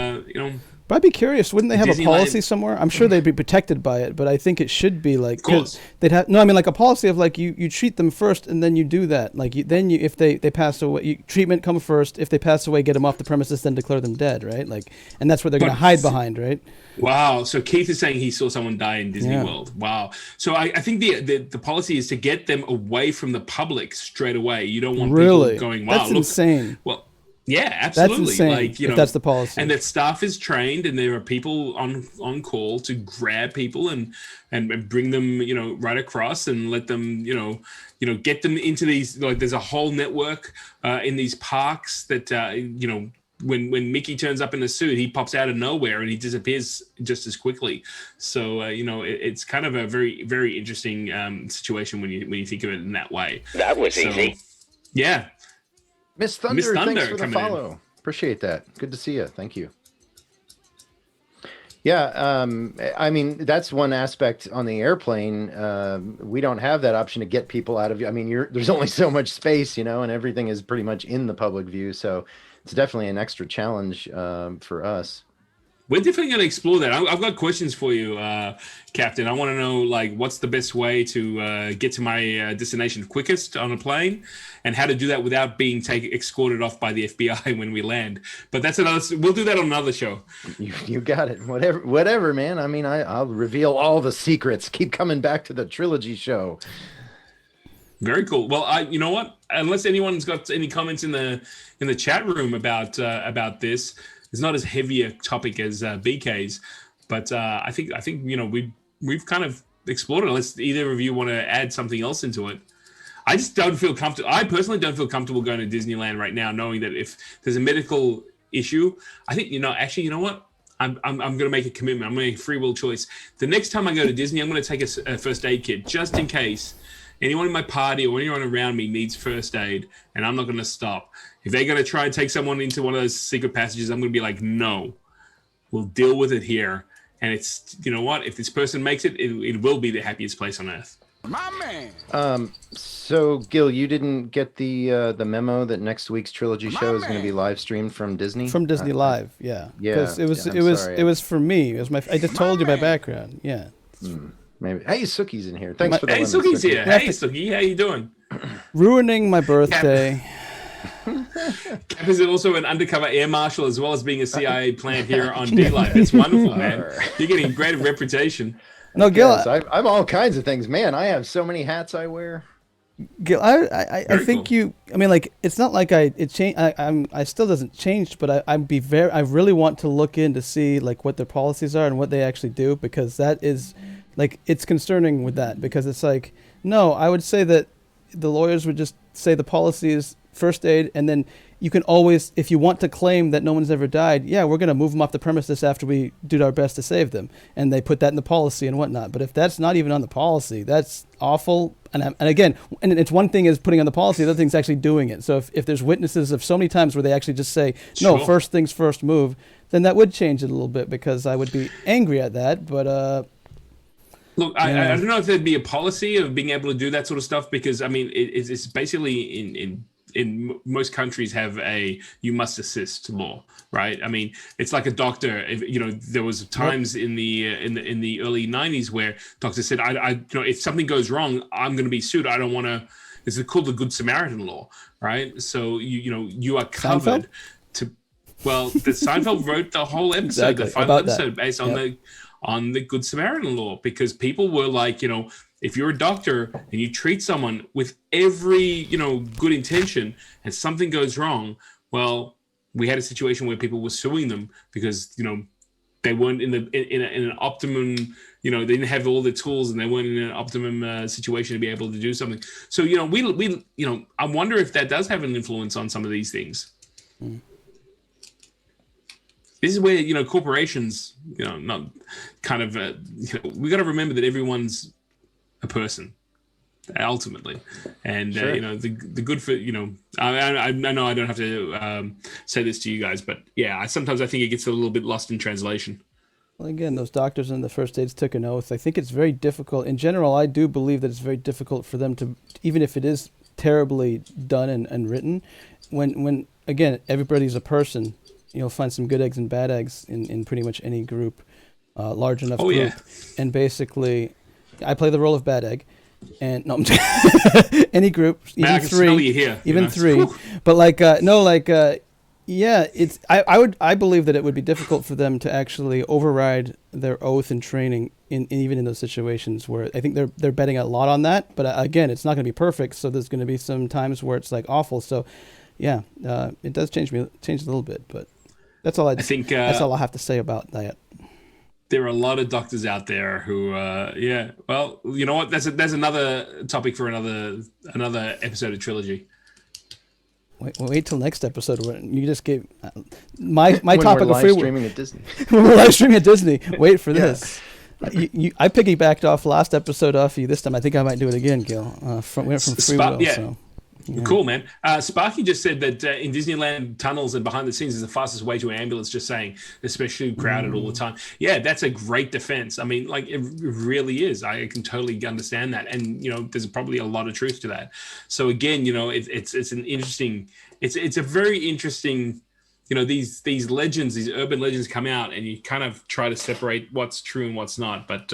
But I'd be curious, wouldn't they have Disneyland, a policy somewhere? I'm sure they'd be protected by it, but I think it should be like, of course. they'd have like a policy of like you treat them first and then you do that. Like if they pass away, treatment come first. If they pass away, get them off the premises, then declare them dead, right? Like, and that's what they're going to hide behind, right? Wow. So Keith is saying he saw someone die in Disney World. Wow. So I think the policy is to get them away from the public straight away. You don't want people going, wow, that's insane. Well, yeah, absolutely. That's insane. Like, if that's the policy, and that staff is trained, and there are people on call to grab people and bring them, right across, and let them, get them into these. Like, there's a whole network in these parks that, when Mickey turns up in a suit, he pops out of nowhere and he disappears just as quickly. So, it's kind of a very, very interesting situation when you think of it in that way. That was easy. Yeah. Miss Thunder, thanks for the follow. Appreciate that. Good to see you. Thank you. Yeah, I mean, that's one aspect on the airplane. We don't have that option to get people out of you. I mean, there's only so much space, and everything is pretty much in the public view. So it's definitely an extra challenge for us. We're definitely going to explore that. I've got questions for you, Captain. I want to know, like, what's the best way to get to my destination quickest on a plane, and how to do that without being escorted off by the FBI when we land. But that's we'll do that on another show. You got it. Whatever, man. I mean, I'll reveal all the secrets. Keep coming back to the Trilogy Show. Very cool. Well, you know what? Unless anyone's got any comments in the chat room about this. It's not as heavy a topic as BK's, but I think we've kind of explored it. Unless either of you want to add something else into it. I just don't feel comfortable. I personally don't feel comfortable going to Disneyland right now, knowing that if there's a medical issue, I think actually, you know what? I'm going to make a commitment. I'm going to make a free will choice. The next time I go to Disney, I'm going to take a first aid kit just in case anyone in my party or anyone around me needs first aid, and I'm not going to stop. If they're going to try and take someone into one of those secret passages, I'm going to be like, no, we'll deal with it here. And it's, you know what? If this person makes it, it will be the happiest place on earth. My man. So Gil, you didn't get the memo that next week's Trilogy Show is going to be live streamed from Disney? From Disney Live, yeah. Yeah, Because I'm sorry. it was for me. It was my. I just told you my background. Yeah. Maybe. Hey, Suki's in here. Thanks for the Hey, lemon, Suki's Suki. here. Hey, Suki, how you doing? Ruining my birthday. Cap is also an undercover air marshal as well as being a CIA plant here on Dlive. It's wonderful, man. You're getting a great reputation. No, Gil. Yes, I'm all kinds of things. Man, I have so many hats I wear. Gil, I think cool. you. I mean, like, it's not like I still doesn't change, but I really want to look in to see like what their policies are and what they actually do, because that is, like, it's concerning with that, because it's like, no, I would say that the lawyers would just say the policy is first aid, and then you can always, if you want to claim that no one's ever died, yeah, we're going to move them off the premises after we do our best to save them. And they put that in the policy and whatnot. But if that's not even on the policy, that's awful. And again, and it's one thing is putting on the policy, the other thing is actually doing it. So if there's witnesses of so many times where they actually just say, no, Sure. first things first, move, then that would change it a little bit, because I would be angry at that. But Look, I don't know if there'd be a policy of being able to do that sort of stuff, because I mean, it's basically in most countries have a you must assist law, right? I mean, it's like a doctor. There was times in the early 90s where doctors said, if something goes wrong, I'm going to be sued. I don't want to. It's called the Good Samaritan law, right? So you are covered to. Well, the Seinfeld wrote the whole episode, the final episode, based on the Good Samaritan law, because people were like, if you're a doctor and you treat someone with every, good intention and something goes wrong, well, we had a situation where people were suing them because, they weren't in an optimum, they didn't have all the tools and they weren't in an optimum situation to be able to do something. So, we I wonder if that does have an influence on some of these things. This is where, corporations, not kind of, we got to remember that everyone's a person ultimately. And, Sure. The good for, I know I don't have to say this to you guys, but yeah, sometimes I think it gets a little bit lost in translation. well, again, those doctors and the first aids took an oath. I think it's very difficult. In general, I do believe that it's very difficult for them to, even if it is terribly done and written, when again, everybody's a person, you'll find some good eggs and bad eggs in pretty much any group, large enough group. Yeah. And basically, I play the role of bad egg. And no, any group, even Man, I can three, smell you here, even three. Whew. But yeah, it's I believe that it would be difficult for them to actually override their oath and training even in those situations where I think they're betting a lot on that. But again, it's not going to be perfect, so there's going to be some times where it's like awful. So yeah, it does change a little bit, but that's all I think. That's all I have to say about that. There are a lot of doctors out there who, well, you know what? That's another topic for another episode of Trilogy. Wait till next episode when you just gave my When topic we're of free live streaming at Disney. when we're live streaming at Disney. Wait for this. I piggybacked off last episode off you. This time I think I might do it again, Gil. We went from free will. Yeah. So. Yeah. Cool, man. Sparky just said that in Disneyland tunnels and behind the scenes is the fastest way to an ambulance, just saying, especially crowded all the time. Yeah, that's a great defense. I mean, like, it really is. I can totally understand that. And, there's probably a lot of truth to that. So again, it's an interesting, it's a very interesting, these legends, these urban legends come out and you kind of try to separate what's true and what's not. But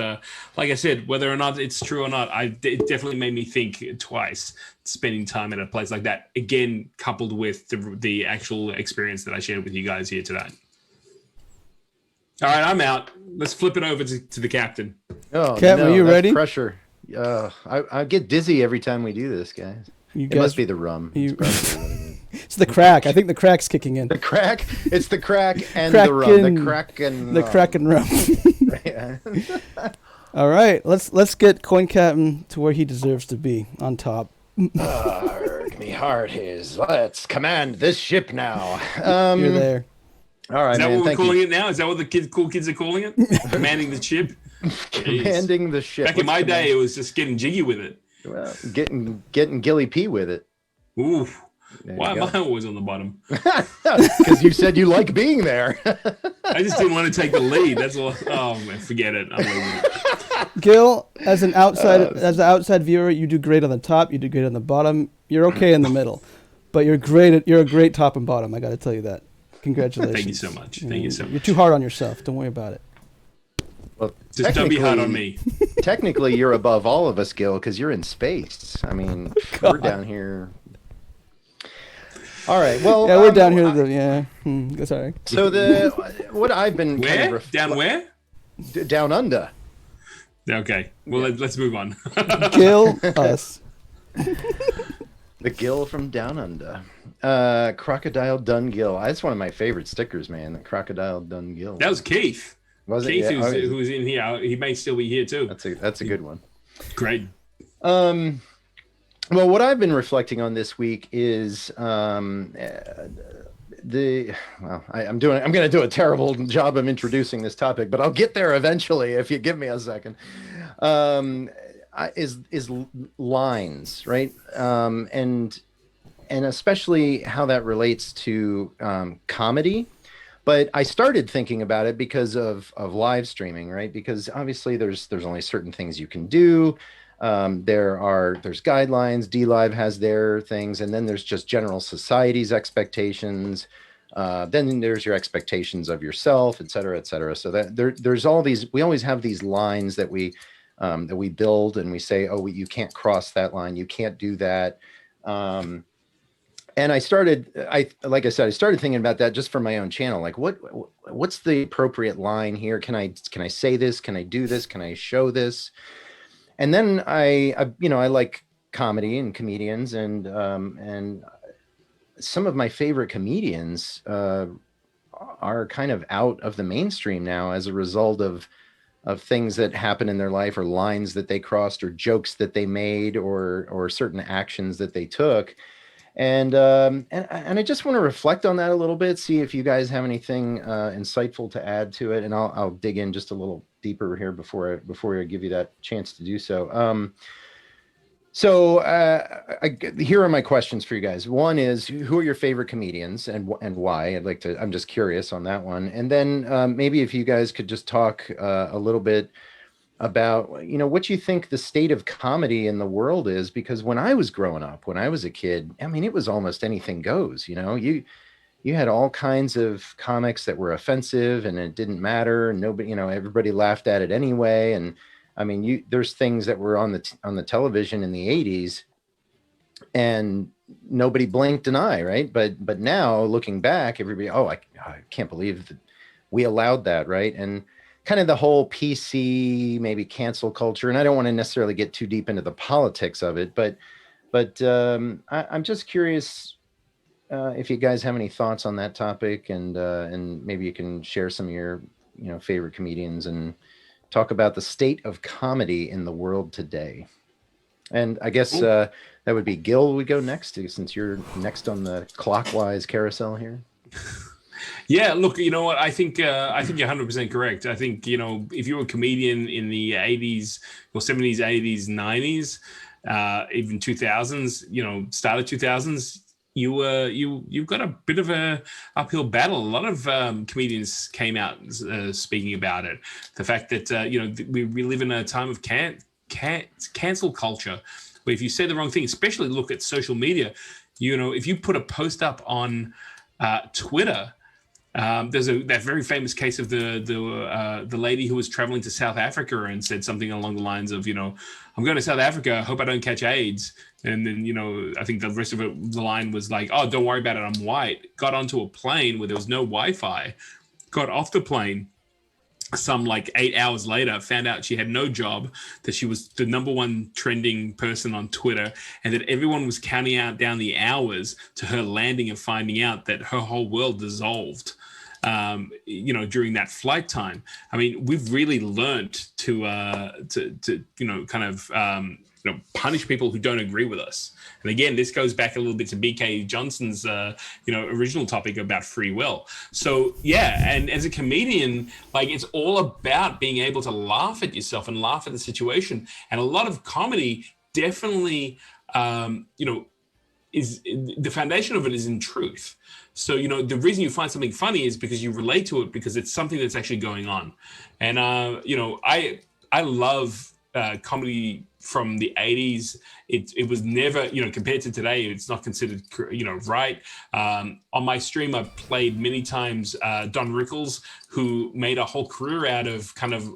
like I said, whether or not it's true or not, it definitely made me think twice spending time at a place like that, again, coupled with the actual experience that I shared with you guys here today. All right, I'm out. Let's flip it over to the captain. Oh, Captain, are you that's ready? Pressure. I get dizzy every time we do this, guys. It must be the rum. It's the crack. I think the crack's kicking in. The crack. It's the crack and Crack the rum. and- The crack and The crack and rum. Yeah. All right, let's get Coin Captain to where he deserves to be, on top. Arg, me heart is. Let's command this ship now. You're there. All right, Is that man. what we're Thank calling you. it now? Is that what the cool kids are calling it? Commanding the ship? Commanding the ship. Back in my day, it was just getting jiggy with it. Well, getting Gilly P with it. Ooh. There Why you am go. I always on the bottom? Because you said you like being there. I just didn't want to take the lead. That's all. Oh, man, forget it. I'm leaving it. Gil, as an outside viewer, you do great on the top. You do great on the bottom. You're okay in the middle, but you're great. You're a great top and bottom. I got to tell you that. Congratulations. Thank you so much. Thank you so much. You're too hard on yourself. Don't worry about it. Well, Just don't be hard on me. Technically, you're above all of us, Gil, because you're in space. I mean, we're down here. All right. Well, yeah, we're down here. Sorry. So what I've been where down where down under. Okay. Well, let's move on. Gil us. The Gil from down under. Crocodile Dun Gil. That's one of my favorite stickers, man. The Crocodile Dun Gil. That was Keith. Was it? Keith, Yeah. who's in here. He may still be here too. That's a good one. Great. Well, what I've been reflecting on this week is I'm going to do a terrible job of introducing this topic, but I'll get there eventually if you give me a second. Is lines, right? And especially how that relates to comedy. But I started thinking about it because of live streaming, right? Because obviously there's only certain things you can do. There's guidelines. Dlive has their things, and then there's just general society's expectations. Then there's your expectations of yourself, et cetera, et cetera. So that there's all these. We always have these lines that we build, and we say, oh, you can't cross that line. You can't do that. And I started thinking about that just for my own channel. Like, what's the appropriate line here? Can I say this? Can I do this? Can I show this? And then I like comedy and comedians, and some of my favorite comedians are kind of out of the mainstream now as a result of things that happened in their life, or lines that they crossed, or jokes that they made, or certain actions that they took. And I just want to reflect on that a little bit, see if you guys have anything insightful to add to it, and I'll dig in just a little deeper here before I give you that chance to do so. Here are my questions for you guys. One is, who are your favorite comedians and why? I'm just curious on that one. And then maybe if you guys could just talk a little bit about, what you think the state of comedy in the world is, because when I was growing up, when I was a kid, I mean, it was almost anything goes. You had all kinds of comics that were offensive, and it didn't matter. Nobody, everybody laughed at it anyway. And I mean, there's things that were on the television in the 80s, and nobody blinked an eye, right? But now, looking back, everybody, I can't believe that we allowed that, right? And kind of the whole PC, maybe cancel culture. And I don't want to necessarily get too deep into the politics of it, but I'm just curious if you guys have any thoughts on that topic, and maybe you can share some of your, favorite comedians and talk about the state of comedy in the world today. And I guess that would be Gil would go next, since you're next on the clockwise carousel here. Yeah, look, you know what? I think you're 100% correct. I think, if you were a comedian in the 80s or 70s, 80s, 90s, even 2000s, start of 2000s, you've got a bit of a uphill battle. A lot of comedians came out speaking about it. The fact that we live in a time of cancel culture, where if you say the wrong thing, especially look at social media, if you put a post up on Twitter. There's that very famous case of the lady who was traveling to South Africa and said something along the lines of, I'm going to South Africa, I hope I don't catch AIDS. And then, I think the rest of the line was like, oh, don't worry about it, I'm white. Got onto a plane where there was no Wi-Fi, got off the plane. Some 8 hours later, found out she had no job, that she was the #1 trending person on Twitter, and that everyone was counting down the hours to her landing and finding out that her whole world dissolved, during that flight time. I mean, we've really learned to punish people who don't agree with us. And again, this goes back a little bit to BK Johnson's, original topic about free will. So yeah, and as a comedian, it's all about being able to laugh at yourself and laugh at the situation. And a lot of comedy definitely, is the foundation of it is in truth. So, the reason you find something funny is because you relate to it, because it's something that's actually going on. And, I love comedy from the 80s. It was never, compared to today, it's not considered, right. On my stream, I've played many times Don Rickles, who made a whole career out of kind of,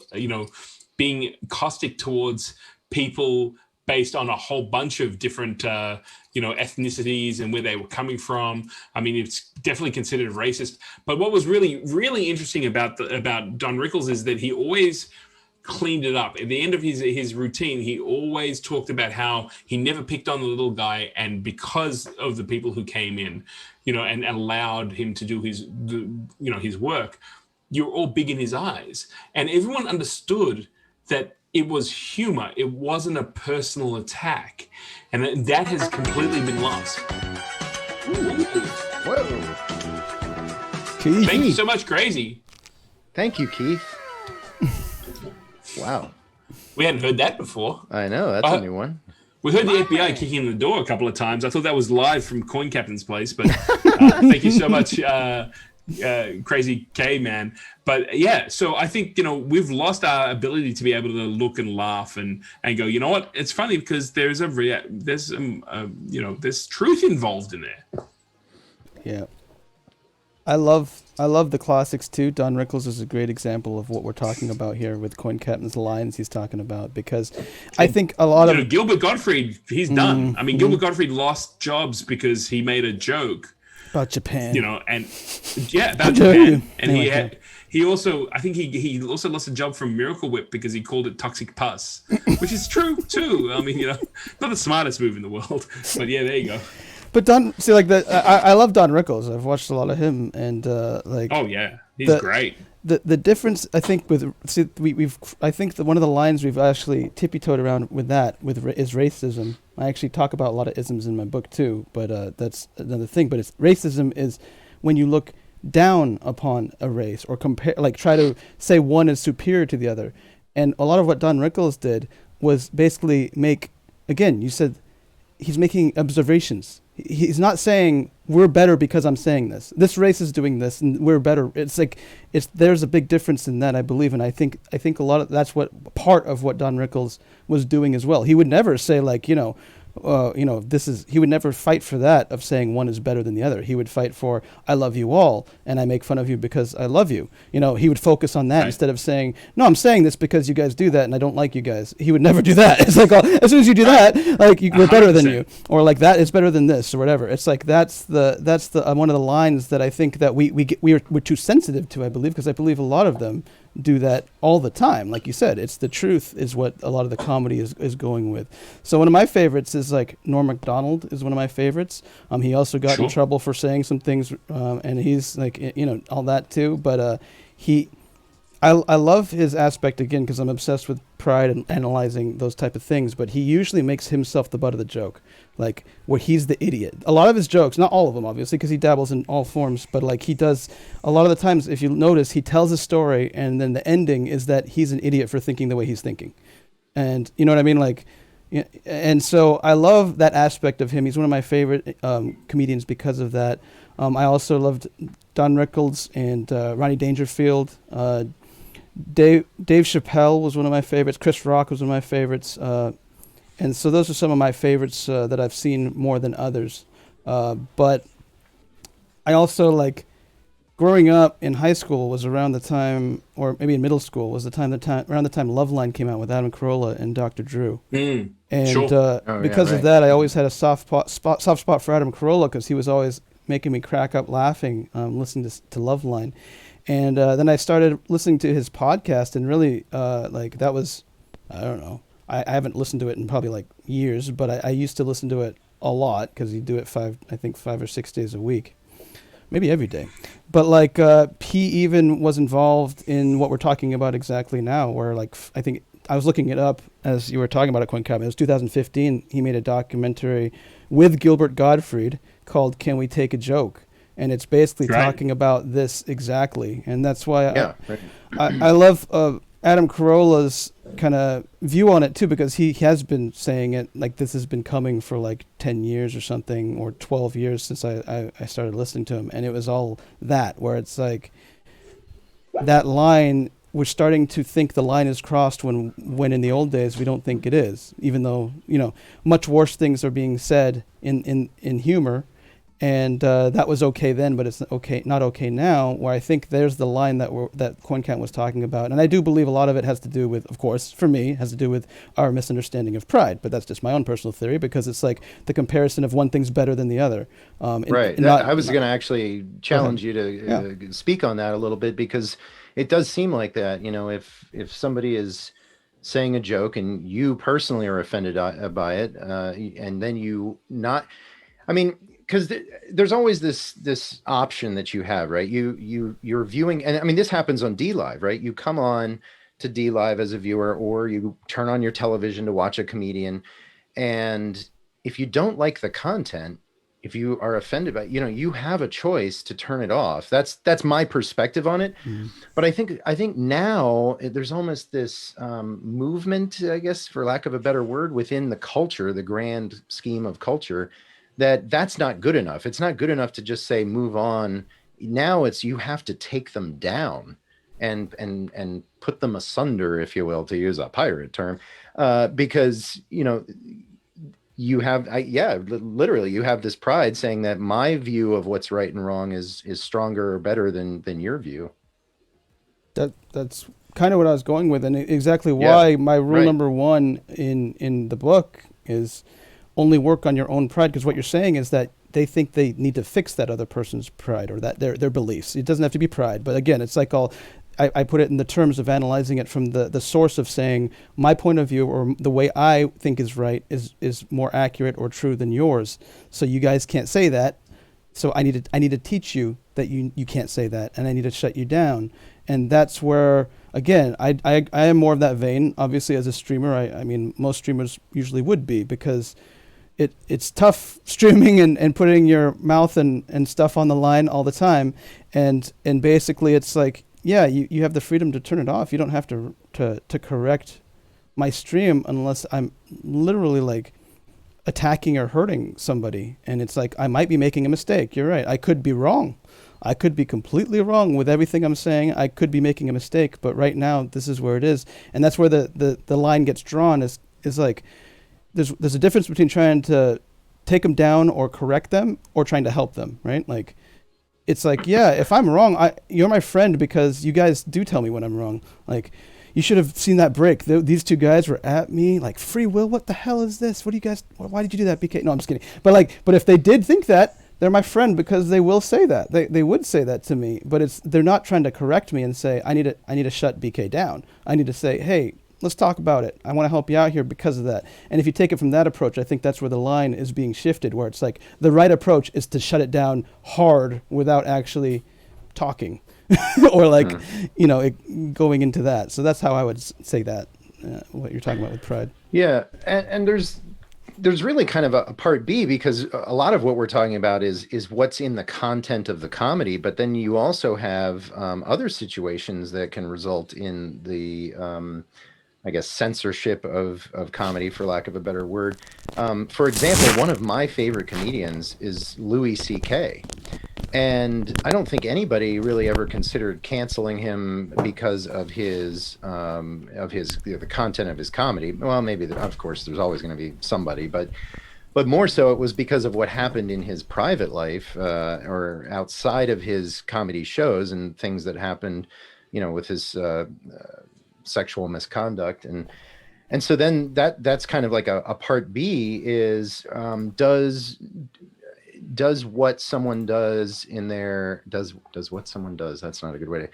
being caustic towards people based on a whole bunch of different, ethnicities and where they were coming from. I mean, it's definitely considered racist. But what was really, really interesting about Don Rickles is that he always cleaned it up. At the end of his routine, he always talked about how he never picked on the little guy, and because of the people who came in, and allowed him to do his work, you're all big in his eyes. And everyone understood that it was humor. It wasn't a personal attack. And that has completely been lost. Whoa. Keith. Thank you so much, Crazy. Thank you, Keith. Wow. We hadn't heard that before. I know, that's a new one. We heard the FBI kicking in the door a couple of times. I thought that was live from Coin Captain's place, but thank you so much, Crazy K, man. But yeah, so I think, we've lost our ability to be able to look and laugh and go, you know what? It's funny because there's truth involved in there. Yeah. I love the classics too. Don Rickles is a great example of what we're talking about here with Coin Captain's lines he's talking about, because I think a lot of Gilbert Gottfried, he's done. I mean, Gilbert Gottfried lost jobs because he made a joke about Japan. And about Japan. And he also, I think he also lost a job from Miracle Whip because he called it toxic pus, which is true too. I mean, not the smartest move in the world, but yeah, there you go. But I love Don Rickles. I've watched a lot of him, and oh yeah, he's great. The difference, I think, I think one of the lines we've actually tippy-toed around with is racism. I actually talk about a lot of isms in my book too, but that's another thing. But racism is when you look down upon a race or compare, try to say one is superior to the other. And a lot of what Don Rickles did was basically you said he's making observations. He's not saying we're better because I'm saying this. This race is doing this, and we're better. There's a big difference in that, I believe, and I think a lot of that's what part of what Don Rickles was doing as well. He would never say he would never fight for that of saying one is better than the other. He would fight for I love you all, and I make fun of you because I love you. He would focus on that instead of saying, no, I'm saying this because you guys do that, and I don't like you guys. He would never do that. It's like, as soon as you do that, we're better than you, or that is better than this, or whatever. It's like that's the one of the lines that I think that we're too sensitive to. I believe, because I believe a lot of them do that all the time. Like you said, it's the truth is what a lot of the comedy is going with. So one of my favorites is Norm Macdonald is one of my favorites. He also got in trouble for saying some things, and he's all that too. But I love his aspect, again, because I'm obsessed with pride and analyzing those type of things. But he usually makes himself the butt of the joke, where he's the idiot. A lot of his jokes, not all of them, obviously, because he dabbles in all forms. But he does a lot of the times. If you notice, he tells a story, and then the ending is that he's an idiot for thinking the way he's thinking, and you know what I mean, And so I love that aspect of him. He's one of my favorite comedians because of that. I also loved Don Rickles and Rodney Dangerfield. Dave Chappelle was one of my favorites. Chris Rock was one of my favorites. And so those are some of my favorites that I've seen more than others. But I also growing up in high school was around the time, or maybe in middle school, was around the time Loveline came out with Adam Carolla and Dr. Drew. And because of that, I always had a soft spot for Adam Carolla, because he was always making me crack up laughing listening to Loveline. And then I started listening to his podcast, and really, that was, I don't know, I haven't listened to it in probably years, but I used to listen to it a lot, because he'd do it 5 or 6 days a week, maybe every day. But he even was involved in what we're talking about exactly now, where I think I was looking it up as you were talking about it, Coin Captain. It was 2015. He made a documentary with Gilbert Gottfried called "Can We Take a Joke?" And it's basically talking about this exactly. And that's why I love Adam Carolla's kind of view on it too, because he has been saying it this has been coming for 10 years or something, or 12 years since I started listening to him. And it was all that, where it's that line we're starting to think the line is crossed when in the old days we don't think it is, even though, much worse things are being said in humor. And that was okay then, but it's not okay now, where I think there's the line that CoinCount was talking about. And I do believe a lot of it has to do with, of course, for me, has to do with our misunderstanding of pride. But that's just my own personal theory, because it's like the comparison of one thing's better than the other. Right. I was going to actually challenge you to speak on that a little bit, because it does seem like that, if somebody is saying a joke and you personally are offended by it, and then because there's always this option that you have, right? You're viewing, and I mean, this happens on Dlive, right? You come on to Dlive as a viewer, or you turn on your television to watch a comedian, and if you don't like the content, if you are offended by, you have a choice to turn it off. That's my perspective on it. Mm-hmm. But I think now there's almost this movement, I guess, for lack of a better word, within the culture, the grand scheme of culture, that's not good enough. It's not good enough to just say move on. Now you have to take them down and put them asunder, if you will, to use a pirate term, because you have literally you have this pride saying that my view of what's right and wrong is stronger or better than your view. That's kind of what I was going with, and exactly why my rule number one in the book is only work on your own pride, because what you're saying is that they think they need to fix that other person's pride or that their beliefs. It doesn't have to be pride, but again, it's like I put it in the terms of analyzing it from the source of saying my point of view or the way I think is right is more accurate or true than yours. So you guys can't say that. So I need to teach you that you can't say that, and I need to shut you down. And that's where, again, I am more of that vein. Obviously, as a streamer, I mean, most streamers usually would be, because it's tough streaming and putting your mouth and stuff on the line all the time. And basically it's like, yeah, you have the freedom to turn it off. You don't have to correct my stream unless I'm literally like attacking or hurting somebody. And it's like, I might be making a mistake. You're right. I could be wrong. I could be completely wrong with everything I'm saying. I could be making a mistake, but right now this is where it is. And that's where the line gets drawn is like, there's a difference between trying to take them down or correct them or trying to help them, right? Like, it's like, yeah, if I'm wrong, you're my friend because you guys do tell me when I'm wrong. Like, you should have seen that break. These two guys were at me like, free will, what the hell is this? What do you guys, why did you do that, BK? No, I'm just kidding. But if they did think that, they're my friend because they will say that. They would say that to me, but they're not trying to correct me and say, I need to shut BK down. I need to say, hey, let's talk about it. I want to help you out here because of that. And if you take it from that approach, I think that's where the line is being shifted, where it's like the right approach is to shut it down hard without actually talking or like, going into that. So that's how I would say that, what you're talking about with pride. Yeah. And there's really kind of a part B, because a lot of what we're talking about is what's in the content of the comedy, but then you also have other situations that can result in the, I guess, censorship of comedy, for lack of a better word. For example, one of my favorite comedians is Louis C.K. And I don't think anybody really ever considered canceling him because of the content of his comedy. Well, maybe, of course, there's always going to be somebody, but more so it was because of what happened in his private life or outside of his comedy shows and things that happened, with his sexual misconduct. And so then that's kind of like a part B is does what someone does in their does what someone does, that's not a good way to,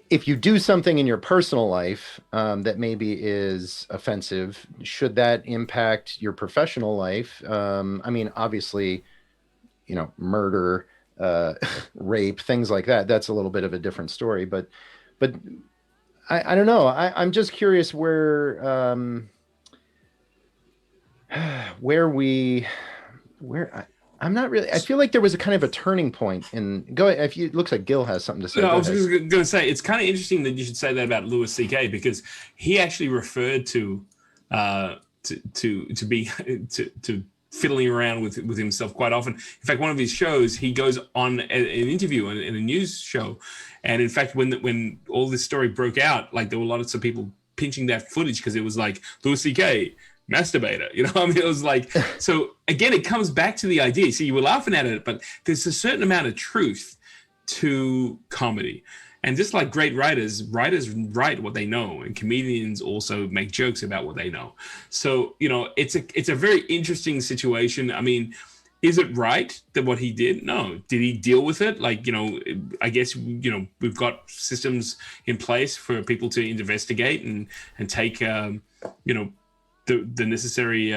if you do something in your personal life that maybe is offensive, should that impact your professional life? I mean, obviously, murder, rape, things like that, that's a little bit of a different story, but I don't know. I'm just curious where I'm not really. I feel like there was a kind of a turning point in. Go ahead. It looks like Gil has something to say. No, I was going to say it's kind of interesting that you should say that about Louis C.K. because he actually referred to fiddling around with himself quite often. In fact, one of his shows, he goes on an interview in a news show, and in fact, when all this story broke out, like there were lots of people pinching that footage because it was like Louis C.K. masturbator, you know. I mean, it was like, so again, it comes back to the idea. See, you were laughing at it, but there's a certain amount of truth to comedy. And just like great writers write what they know, and comedians also make jokes about what they know. So, you know, it's a very interesting situation. I mean, is it right that what he did? No. Did he deal with it? Like, you know, I guess, you know, we've got systems in place for people to investigate and take, you know, the necessary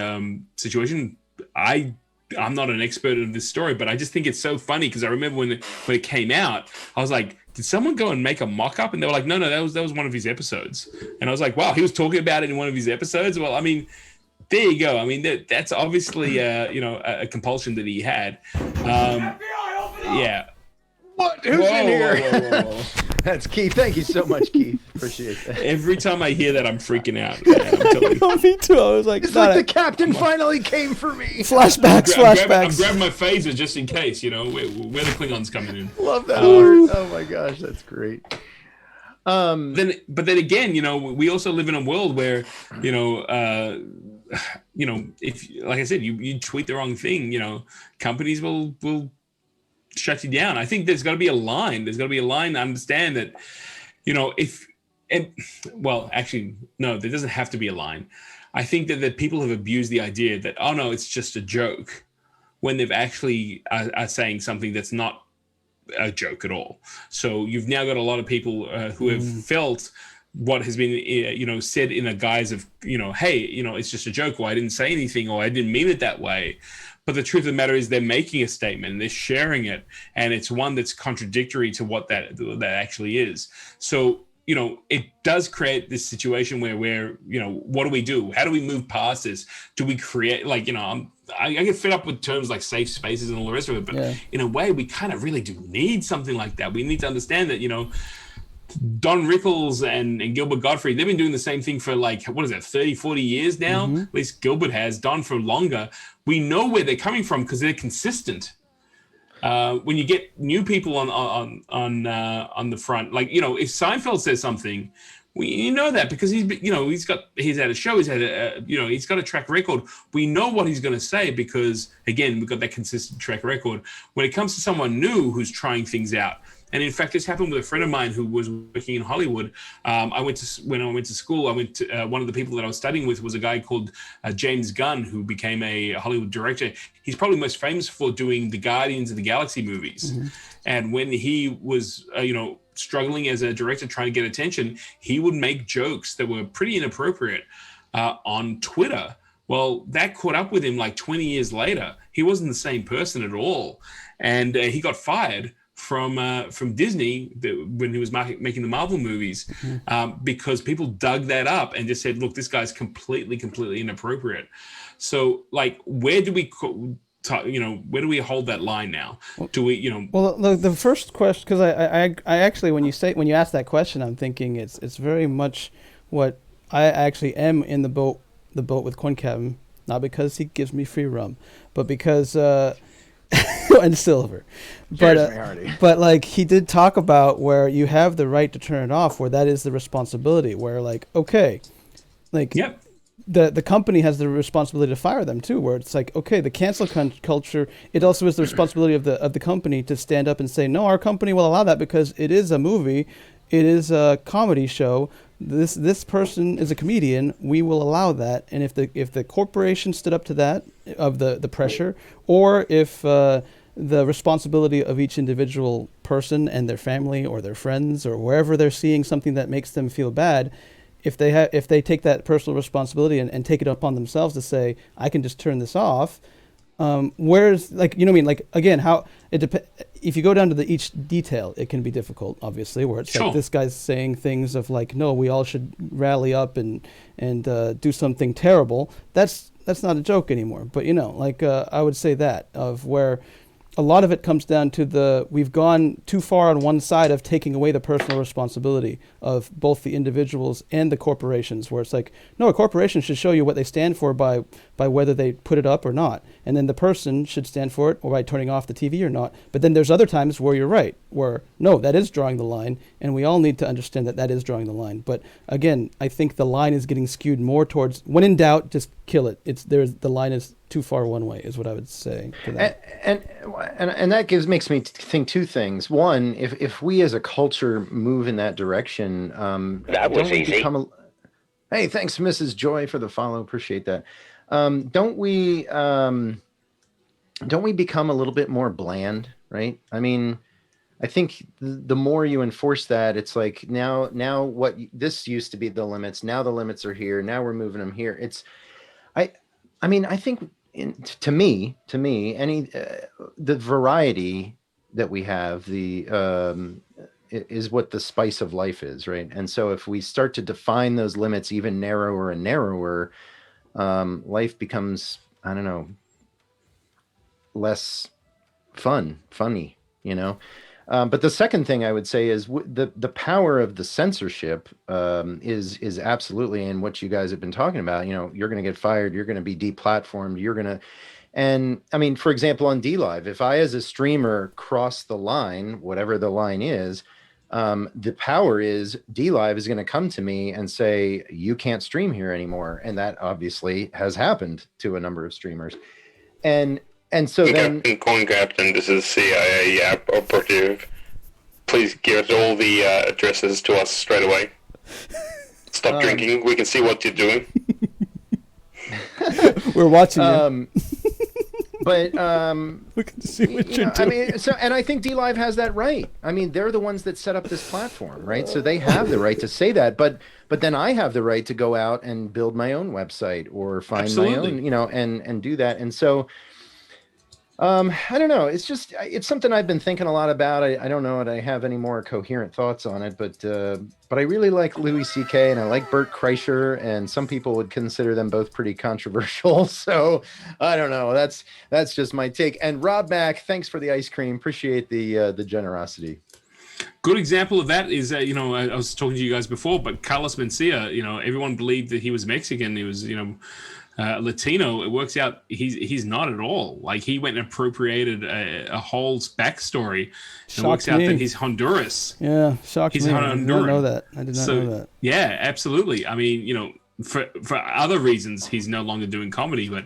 situation. I'm not an expert in this story, but I just think it's so funny because I remember when it came out, I was like, did someone go and make a mock-up? And they were like, no, that was one of his episodes. And I was like, wow, he was talking about it in one of his episodes? Well, I mean, there you go. I mean, that's obviously, you know, a compulsion that he had. Yeah. What? Who's in here? Whoa. That's Keith. Thank you so much, Keith. Appreciate that. Every time I hear that, I'm freaking out. Man, I'm telling you. Me too. I was like, it's like the captain finally came for me. Flashbacks. I'm grabbing my phaser just in case, you know, where the Klingons coming in. Love that word. Oh my gosh, that's great. But then again, you know, we also live in a world where, you know, if, like I said, you tweet the wrong thing, you know, companies will shut you down. I think there's got to be a line. There's got to be a line to understand that, you know, well, actually, no, there doesn't have to be a line. I think that people have abused the idea that, oh no, it's just a joke, when they've actually are saying something that's not a joke at all. So you've now got a lot of people who have felt what has been, you know, said in a guise of, you know, hey, you know, it's just a joke, or I didn't say anything, or I didn't mean it that way. But the truth of the matter is they're making a statement and they're sharing it, and it's one that's contradictory to what that actually is. So, you know, it does create this situation where, you know, what do we do? How do we move past this? Do we create, like, you know, I get fed up with terms like safe spaces and all the rest of it, but in a way, we kind of really do need something like that. We need to understand that, you know, Don Rickles and Gilbert Gottfried, they've been doing the same thing for like, 30, 40 years now? At least Gilbert has, Don for longer. We know where they're coming from because they're consistent. When you get new people on the front, like, you know, if Seinfeld says something, you know that because he's had a show, he's got a track record. We know what he's going to say because, again, we've got that consistent track record. When it comes to someone new who's trying things out, and in fact, this happened with a friend of mine who was working in Hollywood. When I went to school, one of the people that I was studying with was a guy called James Gunn, who became a Hollywood director. He's probably most famous for doing the Guardians of the Galaxy movies. And when he was, struggling as a director, trying to get attention, he would make jokes that were pretty inappropriate on Twitter. Well, that caught up with him like 20 years later. He wasn't the same person at all. And he got fired from Disney when he was making the Marvel movies because people dug that up and just said, look, this guy's completely inappropriate. So, like, where do we hold that line now? Do we, Well, the first question, because I actually, when you ask that question, I'm thinking it's very much what I actually am in the boat with Corn Captain, not because he gives me free rum, but because and silver. But like, he did talk about where you have the right to turn it off, where that is the responsibility, where like, okay, like, yep. The company has the responsibility to fire them too, where it's like, okay, the cancel culture, it also is the responsibility of the company to stand up and say, no, our company will allow that because it is a movie, it is a comedy show, this person is a comedian, we will allow that. And if the corporation stood up to that, of the pressure, or if the responsibility of each individual person and their family or their friends or wherever they're seeing something that makes them feel bad, if they take that personal responsibility and take it upon themselves to say, I can just turn this off, where's, like, you know what I mean? Like, again, how it depends. If you go down to each detail, it can be difficult, obviously, where it's sure. Like this guy's saying things of like, no, we all should rally up and do something terrible. That's not a joke anymore. But, like, I would say that of where a lot of it comes down to we've gone too far on one side of taking away the personal responsibility of both the individuals and the corporations, where it's like, no, a corporation should show you what they stand for by by whether they put it up or not. And then the person should stand for it, or by turning off the TV or not. But then there's other times where you're right, where no, that is drawing the line, and we all need to understand that that is drawing the line. But again, I think the line is getting skewed more towards, when in doubt, just kill it. The line is too far one way, is what I would say to that. And that makes me think two things. One, if we as a culture move in that direction, that was easy. Hey, thanks, Mrs. Joy, for the follow. Appreciate that. Don't we become a little bit more bland, right? I mean, I think the more you enforce that, it's like now what this used to be the limits. Now the limits are here. Now we're moving them here. I mean, I think to me, the variety that we have, is what the spice of life is, right? And so if we start to define those limits even narrower and narrower, life becomes, I don't know, less funny, you know? But the second thing I would say is the power of the censorship is absolutely in what you guys have been talking about. You know, you're going to get fired, you're going to be deplatformed, and I mean, for example, on Dlive, if I as a streamer cross the line, whatever the line is, the power is Dlive is going to come to me and say, you can't stream here anymore. And that obviously has happened to a number of streamers. And so then... Captain, this is CIA operative. Please give all the addresses to us straight away. Stop drinking. We can see what you're doing. We're watching you. But we can see what you're doing. I mean, and I think Dlive has that right. I mean, they're the ones that set up this platform, right? So they have the right to say that. But then I have the right to go out and build my own website or find my own, and do that. And so I don't know. It's something I've been thinking a lot about. I don't know that I have any more coherent thoughts on it, but I really like Louis C.K. and I like Bert Kreischer, and some people would consider them both pretty controversial. So I don't know. That's just my take. And Rob Mack, thanks for the ice cream. Appreciate the generosity. Good example of that is, I was talking to you guys before, but Carlos Mencia, everyone believed that he was Mexican. He was, Latino. It works out he's not at all. Like, he went and appropriated a whole backstory. It works out that he's Honduras. Yeah, shocked me. I did not know that. Know that. Yeah, absolutely. I mean, for other reasons, he's no longer doing comedy, but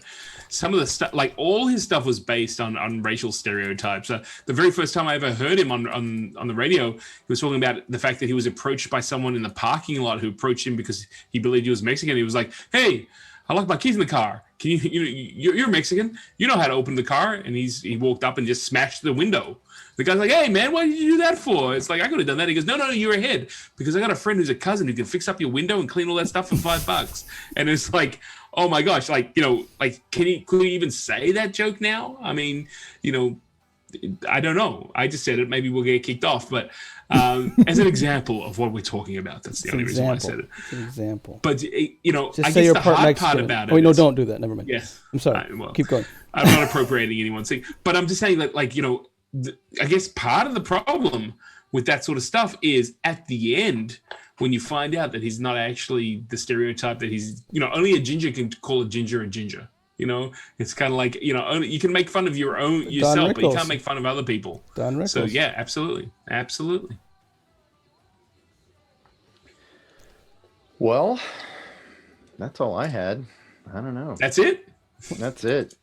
some of the stuff, like all his stuff, was based on racial stereotypes. The very first time I ever heard him on the radio, he was talking about the fact that he was approached by someone in the parking lot who approached him because he believed he was Mexican. He was like, "Hey, I locked my keys in the car. Can you're Mexican. You know how to open the car." And he walked up and just smashed the window. The guy's like, "Hey, man, what did you do that for?" It's like, "I could have done that." He goes, No, you're ahead, because I got a friend who's a cousin who can fix up your window and clean all that stuff for $5. And it's like, oh my gosh, could he even say that joke now? I mean, I don't know. I just said it. Maybe we'll get kicked off. But as an example of what we're talking about, that's the only reason why I said it. It's an example. But, just I say guess the hard Mexican. part about it. Oh, no, don't do that. Never mind. Yes. I'm sorry. Keep going. I'm not appropriating anyone's thing. But I'm just saying that, I guess part of the problem with that sort of stuff is at the end, when you find out that he's not actually the stereotype that he's, only a ginger can call a ginger a ginger. It's kind of like, only, you can make fun of yourself, but you can't make fun of other people. Don Rickles. So yeah, absolutely. Absolutely. Well, that's all I had. I don't know. That's it? That's it.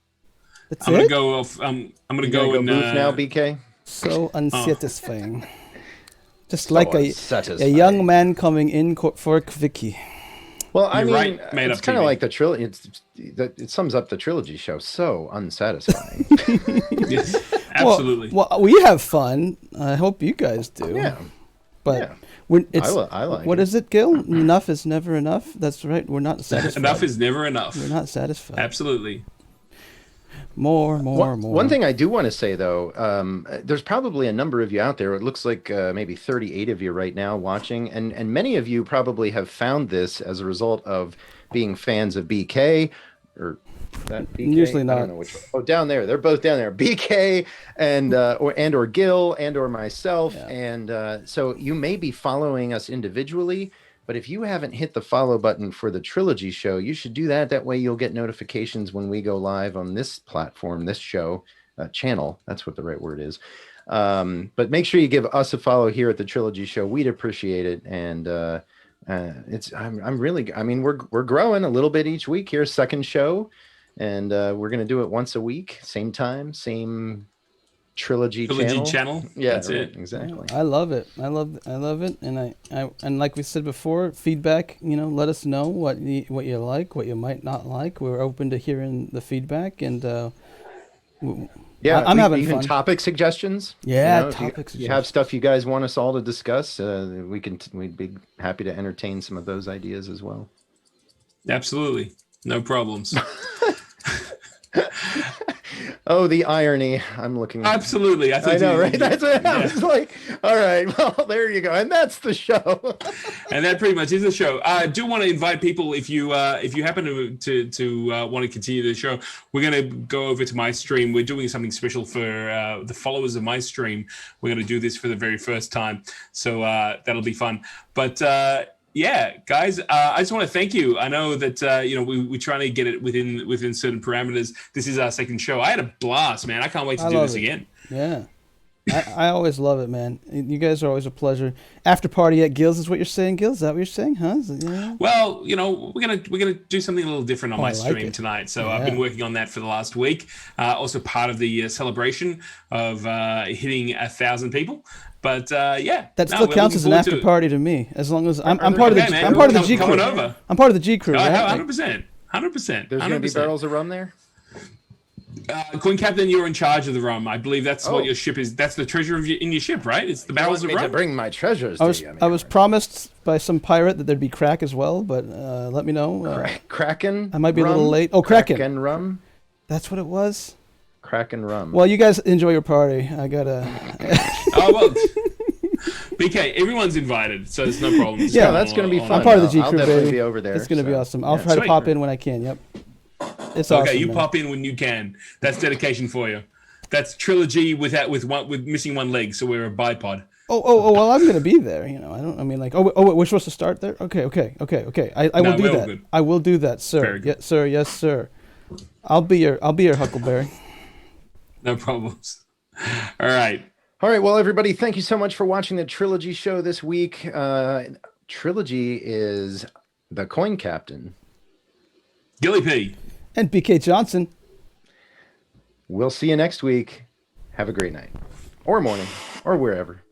That's I'm going to go off. I'm going to go and move now, BK. So unsatisfying. Just so like a young man coming in for a quickie. Well, I mean, it's kind of like the trilogy. It sums up the Trilogy Show. So unsatisfying. Yes, absolutely. Well, we have fun. I hope you guys do. Yeah. But I like what is it, Gil? Enough is never enough. That's right. We're not satisfied. Enough is never enough. We're not satisfied. Absolutely. More. One thing I do want to say, though, there's probably a number of you out there. It looks like maybe 38 of you right now watching, and many of you probably have found this as a result of being fans of BK or that BK. Usually not. I don't know which one. Oh, down there. They're both down there. BK and or Gil and or myself, and so you may be following us individually. But if you haven't hit the follow button for the Trilogy Show, you should do that. That way you'll get notifications when we go live on this platform, this show, channel. That's what the right word is. But make sure you give us a follow here at the Trilogy Show. We'd appreciate it. And we're growing a little bit each week here, second show. And we're going to do it once a week, same time, same Trilogy channel. Yeah, that's right, it. Exactly. I love it. I love it. And and like we said before, feedback. Let us know what you like, what you might not like. We're open to hearing the feedback, and I'm having even fun. Topic suggestions. Yeah, if topic suggestions. You have stuff you guys want us all to discuss. We'd be happy to entertain some of those ideas as well. Absolutely, no problems. Oh, the irony! I'm looking. Absolutely, I know, right? That's what I was like. All right, well, there you go, and that's the show. And that pretty much is the show. I do want to invite people, if you happen to want to continue the show, we're going to go over to my stream. We're doing something special for the followers of my stream. We're going to do this for the very first time, so that'll be fun. But yeah, guys, I just want to thank you. I know that we're trying to get it within certain parameters. This is our second show. I had a blast, man. I can't wait to do this again. Yeah, I always love it, man. You guys are always a pleasure. After party at Gills is what you're saying, Gills? Is that what you're saying, huh? Yeah. Well, we're gonna do something a little different on my stream tonight. So I've been working on that for the last week. Also part of the celebration of hitting 1,000 people. But that still counts as an after party to me. As long as I'm part of the man. I'm part of the G crew. Coming over. I'm part of the G crew. Right? 100%. There's going to be barrels of rum there. Coin Captain, you're in charge of the rum. I believe that's what your ship is. That's the treasure in your ship, right? It's the barrels of rum. To bring my treasures. I was promised by some pirate that there'd be crack as well, but let me know. Kraken. I might be a little late. Oh, Kraken. Kraken rum. That's what it was. Kraken rum. Well, you guys enjoy your party. I gotta. Oh well, BK, everyone's invited, so there's no problem. Yeah, that's gonna be fun. I'm part of the G I'll crew, definitely baby. be over there. It's gonna be awesome. I'll try to pop in when I can. Yep. It's okay. awesome, You man. pop in when you can. That's dedication for you. That's Trilogy with missing one leg, so we're a bipod. Oh, well, I'm gonna be there. We're supposed to start there. Okay. I will do that. Good. I will do that, sir. Yes, sir. Yes, sir. I'll be your Huckleberry. No problems. All right. Well, everybody, thank you so much for watching the Trilogy Show this week. Trilogy is the Coin Captain, Gilly P, and BK Johnson. We'll see you next week. Have a great night, or morning, or wherever.